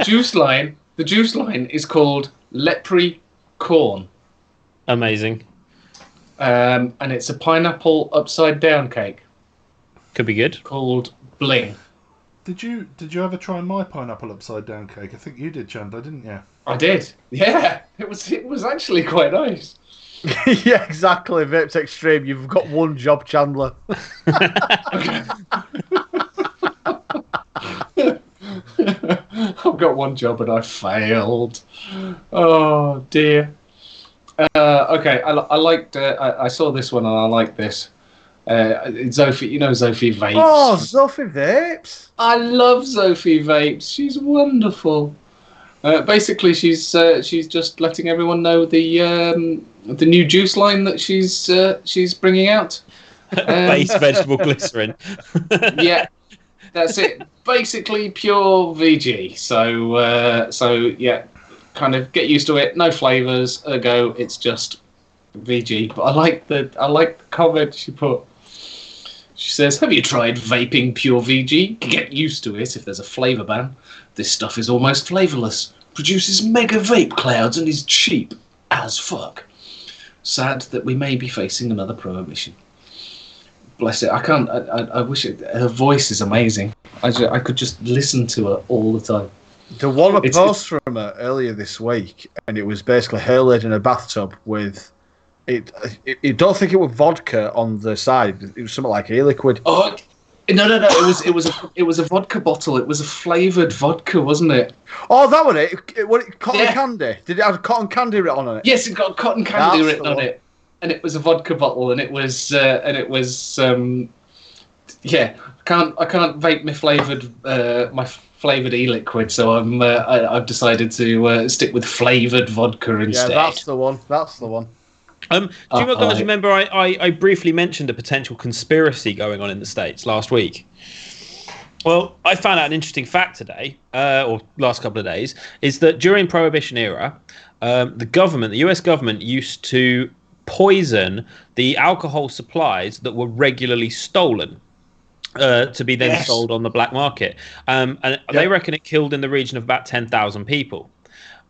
juice line. The juice line is called Leprechaun. Amazing. And it's a pineapple upside down cake. Could be good. Called Bling. Did you ever try my pineapple upside down cake? I think you did, Chandler, didn't you? I did. Yeah. It was actually quite nice. Yeah, exactly. Vape's extreme. You've got one job, Chandler. I've got one job and I failed. Oh dear. Okay, I liked. I saw this one and I like this. Zophie, Zophie Vapes. Oh, Zophie Vapes. I love Zophie Vapes. She's wonderful. Basically, she's just letting everyone know the new juice line that she's bringing out. Base vegetable glycerin. Yeah, that's it. Basically, pure VG. So yeah, kind of get used to it. No flavors. Ergo, it's just VG. But I like the comment she put. She says, "Have you tried vaping pure VG? Get used to it if there's a flavor ban. This stuff is almost flavorless, produces mega vape clouds, and is cheap as fuck. Sad that we may be facing another prohibition." Bless it. I can't. I wish it. Her voice is amazing. I could just listen to her all the time. There was a post from her earlier this week, and it was basically her laid in a bathtub with. I don't think it was vodka on the side. It was something like e-liquid. Oh no! It was a vodka bottle. It was a flavoured vodka, wasn't it? Oh, that was it. Was it cotton candy? Did it have cotton candy written on it? Yes, it got cotton candy written on it, and it was a vodka bottle, and it was yeah. I can't vape my flavoured e-liquid, so I've decided to stick with flavoured vodka instead. Yeah, that's the one. Do you guys remember I briefly mentioned a potential conspiracy going on in the States last week? Well, I found out an interesting fact today, or last couple of days, is that during Prohibition era, the US government used to poison the alcohol supplies that were regularly stolen to be then sold on the black market. And they reckon it killed in the region of about 10,000 people.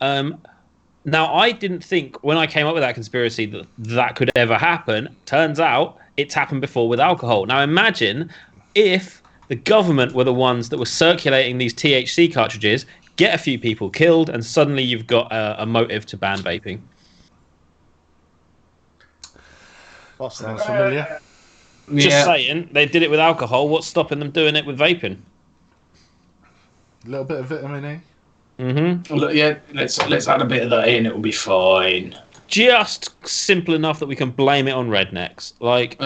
Now, I didn't think when I came up with that conspiracy that that could ever happen. Turns out it's happened before with alcohol. Now, imagine if the government were the ones that were circulating these THC cartridges, get a few people killed, and suddenly you've got a motive to ban vaping. Sounds familiar. Just saying, they did it with alcohol. What's stopping them doing it with vaping? A little bit of vitamin E. Mm-hmm. Look, let's add a bit of that in. It will be fine. Just simple enough that we can blame it on rednecks. Like,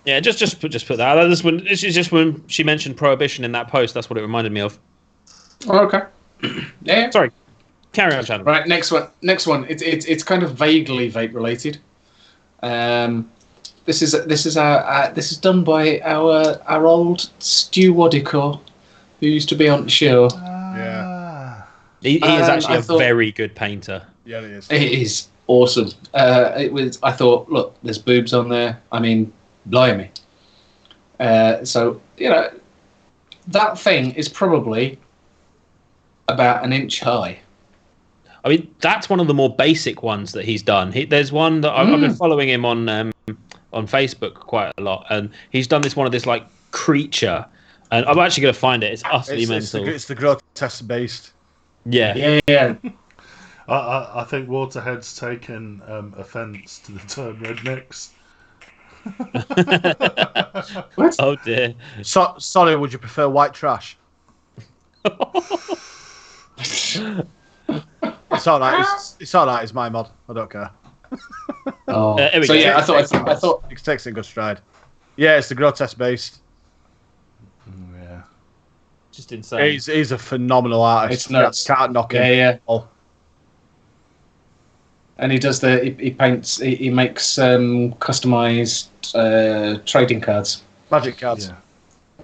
yeah, just put that. This is just when she mentioned prohibition in that post. That's what it reminded me of. Oh, okay. Yeah. Sorry. Carry on, Shannon. Right. Next one. It's kind of vaguely vape related. This is done by our old Stu Waddicore, who used to be on the show. He is actually a very good painter. Yeah, he is. It is awesome. I thought, look, there's boobs on there. I mean, blimey. So that thing is probably about an inch high. I mean, that's one of the more basic ones that he's done. There's one that I've been following him on Facebook quite a lot, and he's done one of this like creature, and I'm actually going to find it. It's utterly mental. It's the grotesque beast. Yeah. I think Waterhead's taken offence to the term rednecks. What? Oh dear. Sorry, would you prefer white trash? It's all right. It's all right. It's my mod. I don't care. Here we go. Yeah, I thought it takes it in good stride. Yeah, it's the grotesque beast. Yeah, just insane. He's a phenomenal artist. It's nuts. Can't knock him. Yeah. Oh. And he does he paints. He makes customized trading cards, Magic cards.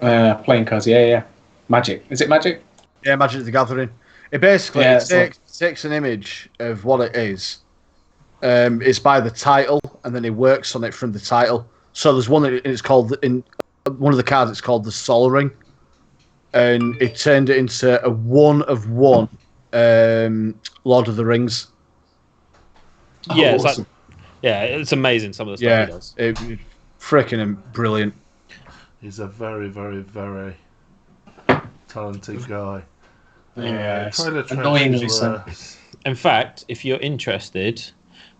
playing cards. Yeah. Magic. Is it Magic? Yeah, Magic the Gathering. It basically takes an image of what it is. It's by the title, and then he works on it from the title. So there's one that it's called in one of the cards. It's called the Sol Ring, and it turned it into a 1-of-1 Lord of the Rings. Yeah, awesome. It's amazing some of the stuff he does. It's freaking brilliant. He's a very, very, very talented guy. Yeah, annoyingly so. In fact, if you're interested,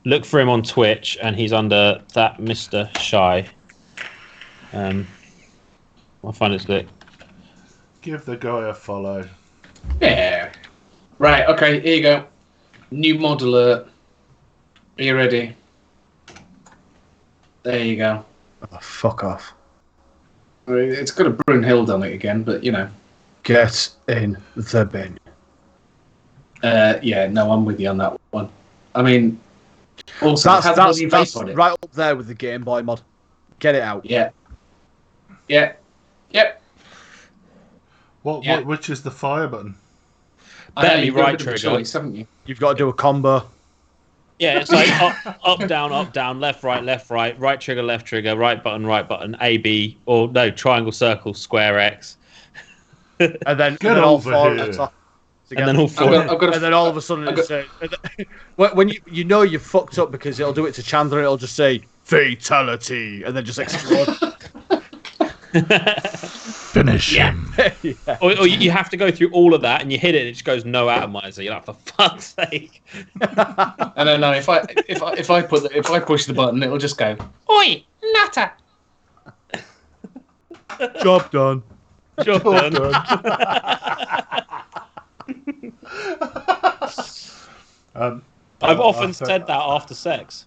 look for him on Twitch, and he's under that Mr. Shy. I'll find his link. Give the guy a follow. Yeah. Right. Okay. Here you go. New mod alert. Are you ready? There you go. Oh, fuck off. It's got a Brunhild on it again, but Get in the bin. No, I'm with you on that one. I mean, also that's on it. right up there with the Game Boy mod. Get it out. Yeah. Which is the fire button? Barely you've got right a bit of a trigger. choice, haven't you? You've got to do a combo. Yeah, it's like up, down, left, right trigger, left trigger, right button, A, B, or no, triangle, circle, square, X. And then all four. And then all four. And then all of a sudden, when you know you've fucked up because it'll do it to Chandler, it'll just say fatality, and then just explode. Finish him. Yeah. Or you have to go through all of that, and you hit it, and it just goes no atomizer. You're like, for fuck's sake. And then no, if I push the button, it'll just go, oi, nutter. Job done. Job done. I've often said that after sex.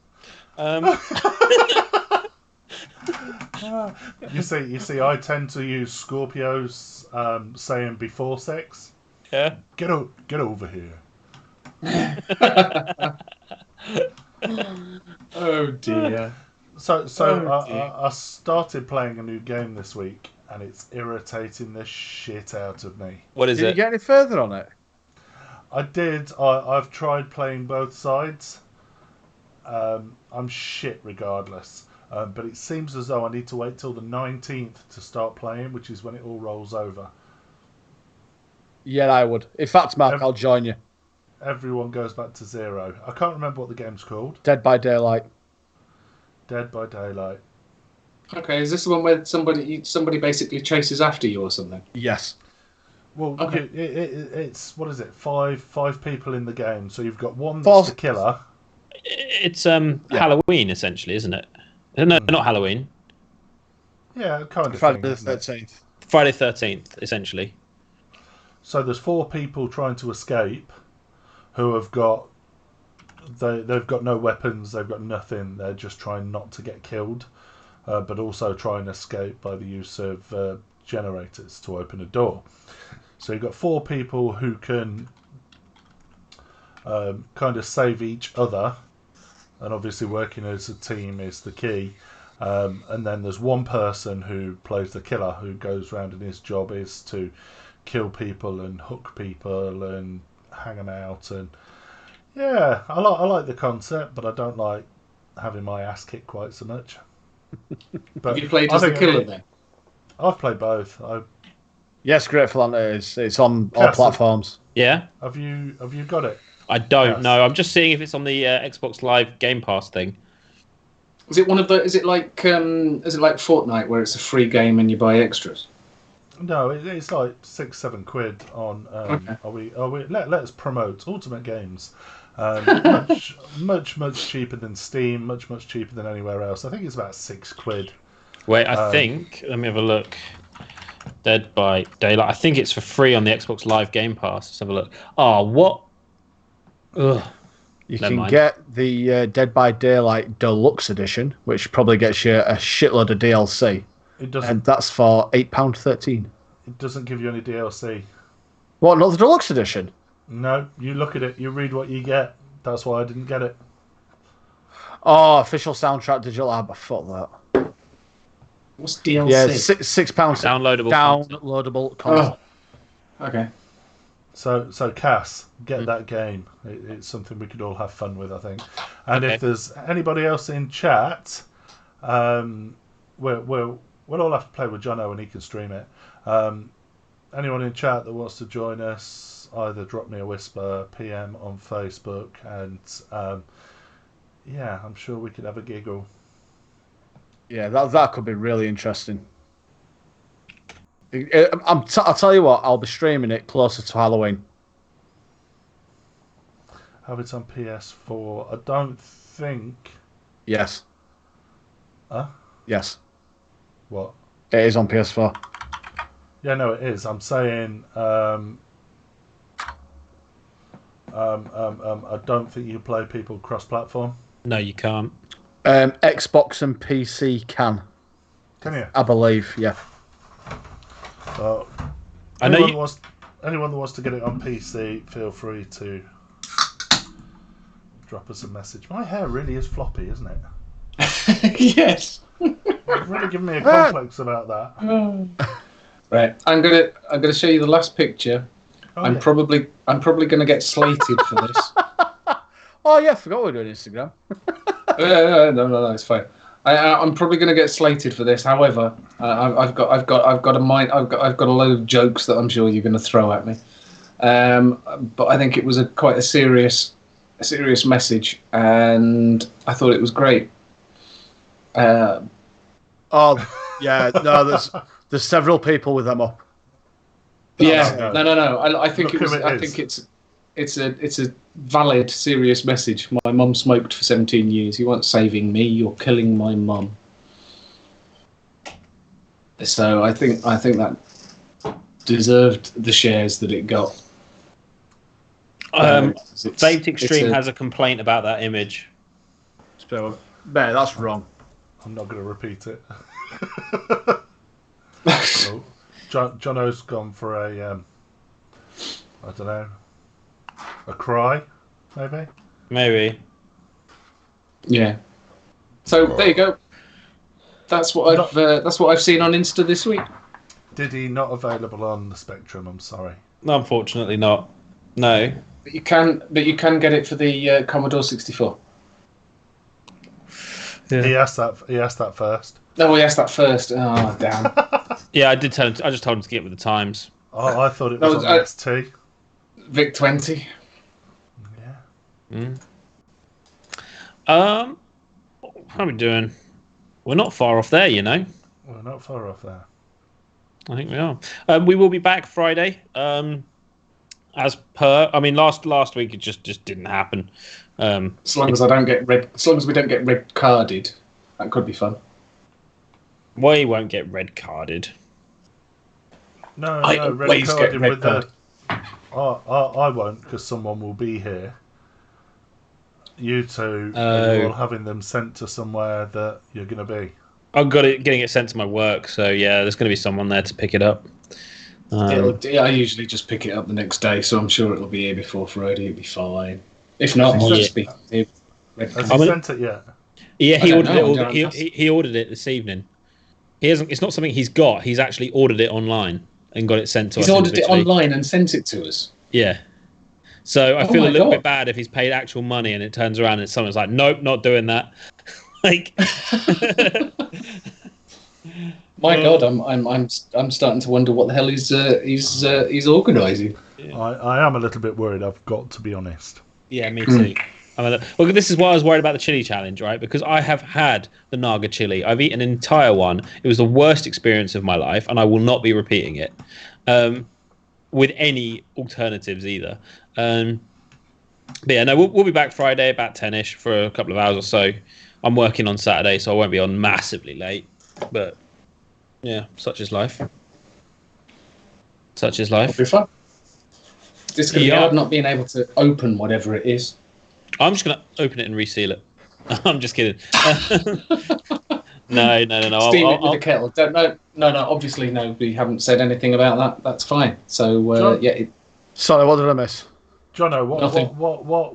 You see, I tend to use Scorpios saying before sex. Yeah. Get over here. Oh dear. So I started playing a new game this week, and it's irritating the shit out of me. What is Did you it? get any further on it? I did. I've tried playing both sides. I'm shit regardless. But it seems as though I need to wait till the 19th to start playing, which is when it all rolls over. Yeah, I would. In fact, Mark, I'll join you. Everyone goes back to 0. I can't remember what the game's called. Dead by Daylight. Dead by Daylight. Okay, is this the one where somebody basically chases after you or something? Yes. Well, Okay. it's what is it? Five people in the game. So you've got one that's the killer. It's Halloween essentially, isn't it? No, not Halloween. Yeah, kind of Friday thing. the 13th. Friday 13th, essentially. So there's 4 people trying to escape, who have got they've got no weapons, they've got nothing. They're just trying not to get killed, but also try and escape by the use of generators to open a door. So you've got 4 people who can kind of save each other, and obviously working as a team is the key. And then there's one person who plays the killer, who goes around and his job is to kill people and hook people and hang them out. And yeah, I like the concept, but I don't like having my ass kicked quite so much. But Have you played as the killer then? I've played both. Yes, Grateful Ant is. It's on all platforms. Yeah. Have you got it? I don't know. I'm just seeing if it's on the Xbox Live Game Pass thing. Is it one of the? Is it like Fortnite where it's a free game and you buy extras? No, it's like 6-7 quid on. Okay. Let's promote Ultimate Games. Much cheaper than Steam. Much cheaper than anywhere else. I think it's about 6 quid. Wait, I think. Let me have a look. Dead by Daylight. I think it's for free on the Xbox Live Game Pass. Let's have a look. Oh, what? Ugh. You can get the Dead by Daylight Deluxe Edition, which probably gets you a shitload of DLC. It doesn't. And that's for £8.13. It doesn't give you any DLC. What, not the Deluxe Edition? No, you look at it, you read what you get. That's why I didn't get it. Oh, official soundtrack digital album. Fuck that. What's DLC? Yeah, £6. Downloadable content. Oh. Okay. So Cass, get that game. It's something we could all have fun with, I think. And if there's anybody else in chat, we'll all have to play with Jono and he can stream it. Anyone in chat that wants to join us, either drop me a whisper, PM on Facebook, and yeah, I'm sure we could have a giggle. Yeah, that could be really interesting. I'll tell you what, I'll be streaming it closer to Halloween. Have it on PS4. I don't think. Yes. Huh? Yes. What? It is on PS4. Yeah, no, it is. I'm saying. I don't think you play people cross-platform. No, you can't. Xbox and PC can. Can you? I believe, yeah. So, anyone that wants to get it on PC, feel free to drop us a message. My hair really is floppy, isn't it? Yes. You've really given me a complex about that. Right, I'm gonna show you the last picture. I'm probably gonna get slated for this. Oh yeah, I forgot we're doing Instagram. No, it's fine. I'm probably going to get slated for this. However, I've got a load of jokes that I'm sure you're going to throw at me. But I think it was quite a serious message, and I thought it was great. Oh yeah, no, there's several people with them up. Yeah, no. I think it's a valid, serious message. My mum smoked for 17 years. You weren't saving me. You're killing my mum. So I think that deserved the shares that it got. Vape Extreme has a complaint about that image. So, man, that's wrong. I'm not going to repeat it. So, Jono's gone for a, I don't know, a cry, maybe? Maybe. Yeah. So there you go. That's what I've seen on Insta this week. Did he not available on the Spectrum? I'm sorry. No, unfortunately not. No. But you can get it for the Commodore 64. Yeah. He asked that first. Oh, he asked that first. Oh, damn. Yeah, I did tell him. I just told him to get with the times. Oh, I thought it was on the ST. Vic 20. Yeah. How are we doing? We're not far off there, you know. We're not far off there. I think we are. We will be back Friday. As per, I mean, last week it just didn't happen. As long as we don't get red carded, that could be fun. We won't get red carded. No, red carded with the. I won't, because someone will be here. You two are all having them sent to somewhere that you're going to be. I've got it getting it sent to my work, so yeah, there's going to be someone there to pick it up. I usually just pick it up the next day, so I'm sure it'll be here before Friday. It'll be fine. If not, it'll just be. Has he sent it yet? Yeah, he ordered it. He ordered it this evening. He hasn't. It's not something he's got. He's actually ordered it online and got it sent to us. He's ordered it online and sent it to us. Yeah. So I feel a little bit bad if he's paid actual money and it turns around and someone's like, "Nope, not doing that." Like. My God, I'm starting to wonder what the hell he's organising. Yeah. I am a little bit worried. I've got to be honest. Yeah, me too. Well, this is why I was worried about the chili challenge, right? Because I have had the Naga chili. I've eaten an entire one. It was the worst experience of my life, and I will not be repeating it with any alternatives either. But yeah, no, we'll be back Friday about 10ish for a couple of hours or so. I'm working on Saturday, so I won't be on massively late. But yeah, such is life. Such is life. It'll be fun. It's going to be hard not being able to open whatever it is. I'm just going to open it and reseal it. I'm just kidding. No. Steam it with the kettle. No. Obviously, no. We haven't said anything about that. That's fine. So yeah. Sorry, what did I miss? Jono,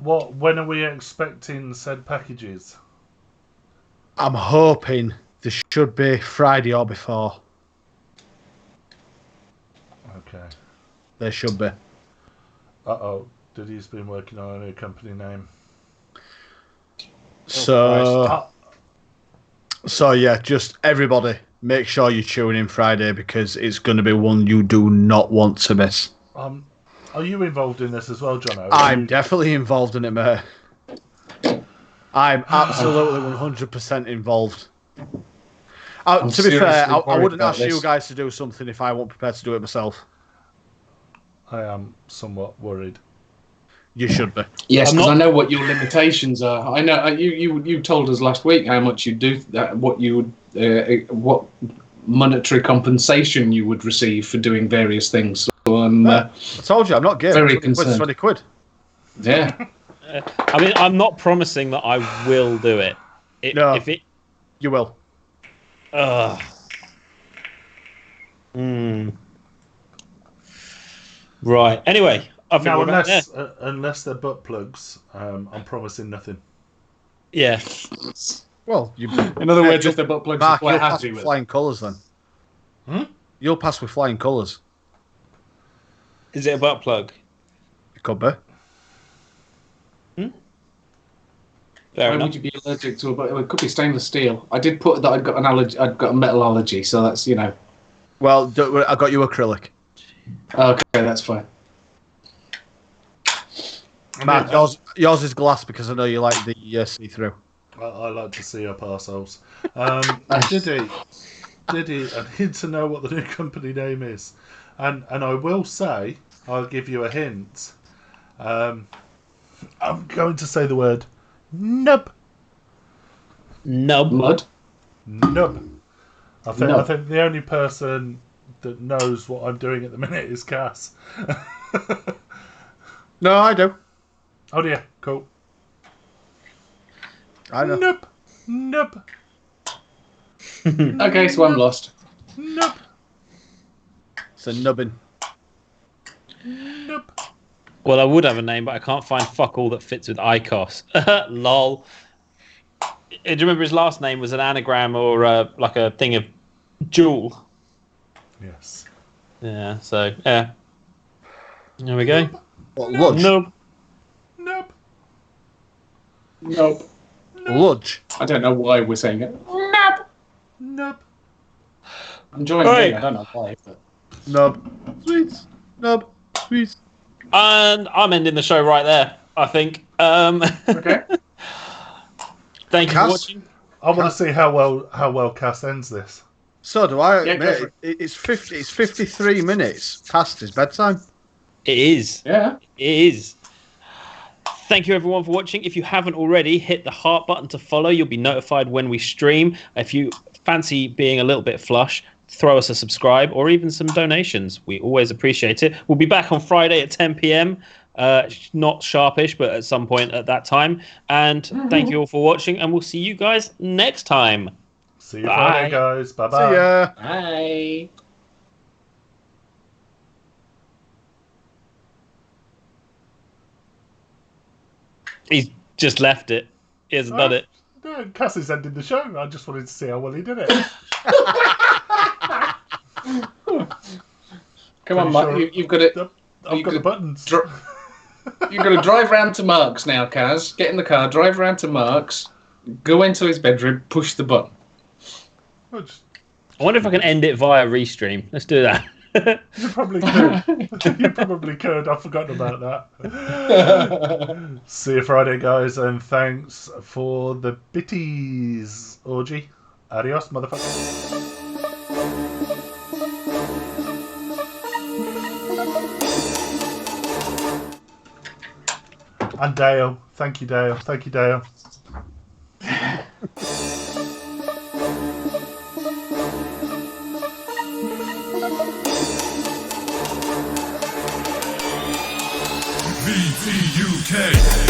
what? When are we expecting said packages? I'm hoping there should be Friday or before. Okay. There should be. Diddy's been working on a new company name. So yeah, just everybody, make sure you tune in Friday because it's going to be one you do not want to miss. Are you involved in this as well, Jono? I'm definitely involved in it, mate. I'm absolutely 100% involved. To be fair, I wouldn't ask you guys to do something if I weren't prepared to do it myself. I am somewhat worried. You should be. Yes, because I know what your limitations are. I know you told us last week how much you do, what monetary compensation you would receive for doing various things. So I told you, I'm not gay. Very concerned. 20 quid. Yeah. I mean, I'm not promising that I will do it. You will. Right. Anyway, I think unless they're butt plugs, I'm promising nothing. Yeah. Well, in other words, if they're butt plugs, Mark, you're you'll quite pass happy with with flying colours then. You'll pass with flying colours. Is it a butt plug? It could be. Why would you be allergic to a butt? It could be stainless steel. I did put that I'd got an allergy. I'd got a metal allergy, so that's Well, I got you acrylic. Okay, that's fine. Matt, yours is glass because I know you like the see-through. I like to see up arseholes. Diddy, I need to know what the new company name is. And I will say, I'll give you a hint. I'm going to say the word nub. Nub? Mud? Nub. I think the only person that knows what I'm doing at the minute is Cass. No, I do. Oh dear, cool. I know. Nub. Okay, so I'm lost. Nub. It's a nubbin. Nub. Well, I would have a name, but I can't find fuck all that fits with ICOS. Lol. Do you remember his last name was an anagram or like a thing of jewel? Yes. Yeah. So yeah. There we go. What, Ludge? Nope. Nope. Nope. Ludge. I don't know why we're saying it. Nope. Nope. I'm joining Right. in. I don't know why. But... Nub. Sweet. Nub. Sweet. And I'm ending the show right there, I think. Okay. Thank you Cass? for watching. I want to see how well Cass ends this. So do I. Yeah, go for mate, it's 53 minutes past his bedtime. It is. Yeah. It is. Thank you everyone for watching. If you haven't already, hit the heart button to follow. You'll be notified when we stream. If you fancy being a little bit flush, throw us a subscribe or even some donations. We always appreciate it. We'll be back on Friday at 10 p.m. Not sharpish, but at some point at that time. And thank you all for watching, and we'll see you guys next time. See you Friday, guys. Bye-bye. See ya. Bye. He's just left it. He hasn't done it. No, Cassie's ended the show. I just wanted to see how well he did it. Come on, Pretty Mike. You've got it. I've got the buttons. You've got to drive round to Mark's now, Kaz. Get in the car, drive round to Mark's, go into his bedroom, push the button. Well, just- I wonder if I can end it via restream. Let's do that. You probably could. You probably could. I've forgotten about that. See you Friday, guys, and thanks for the bitties orgy. Adios, motherfucker. And Dale. Thank you, Dale. Thank you, Dale. VTUK.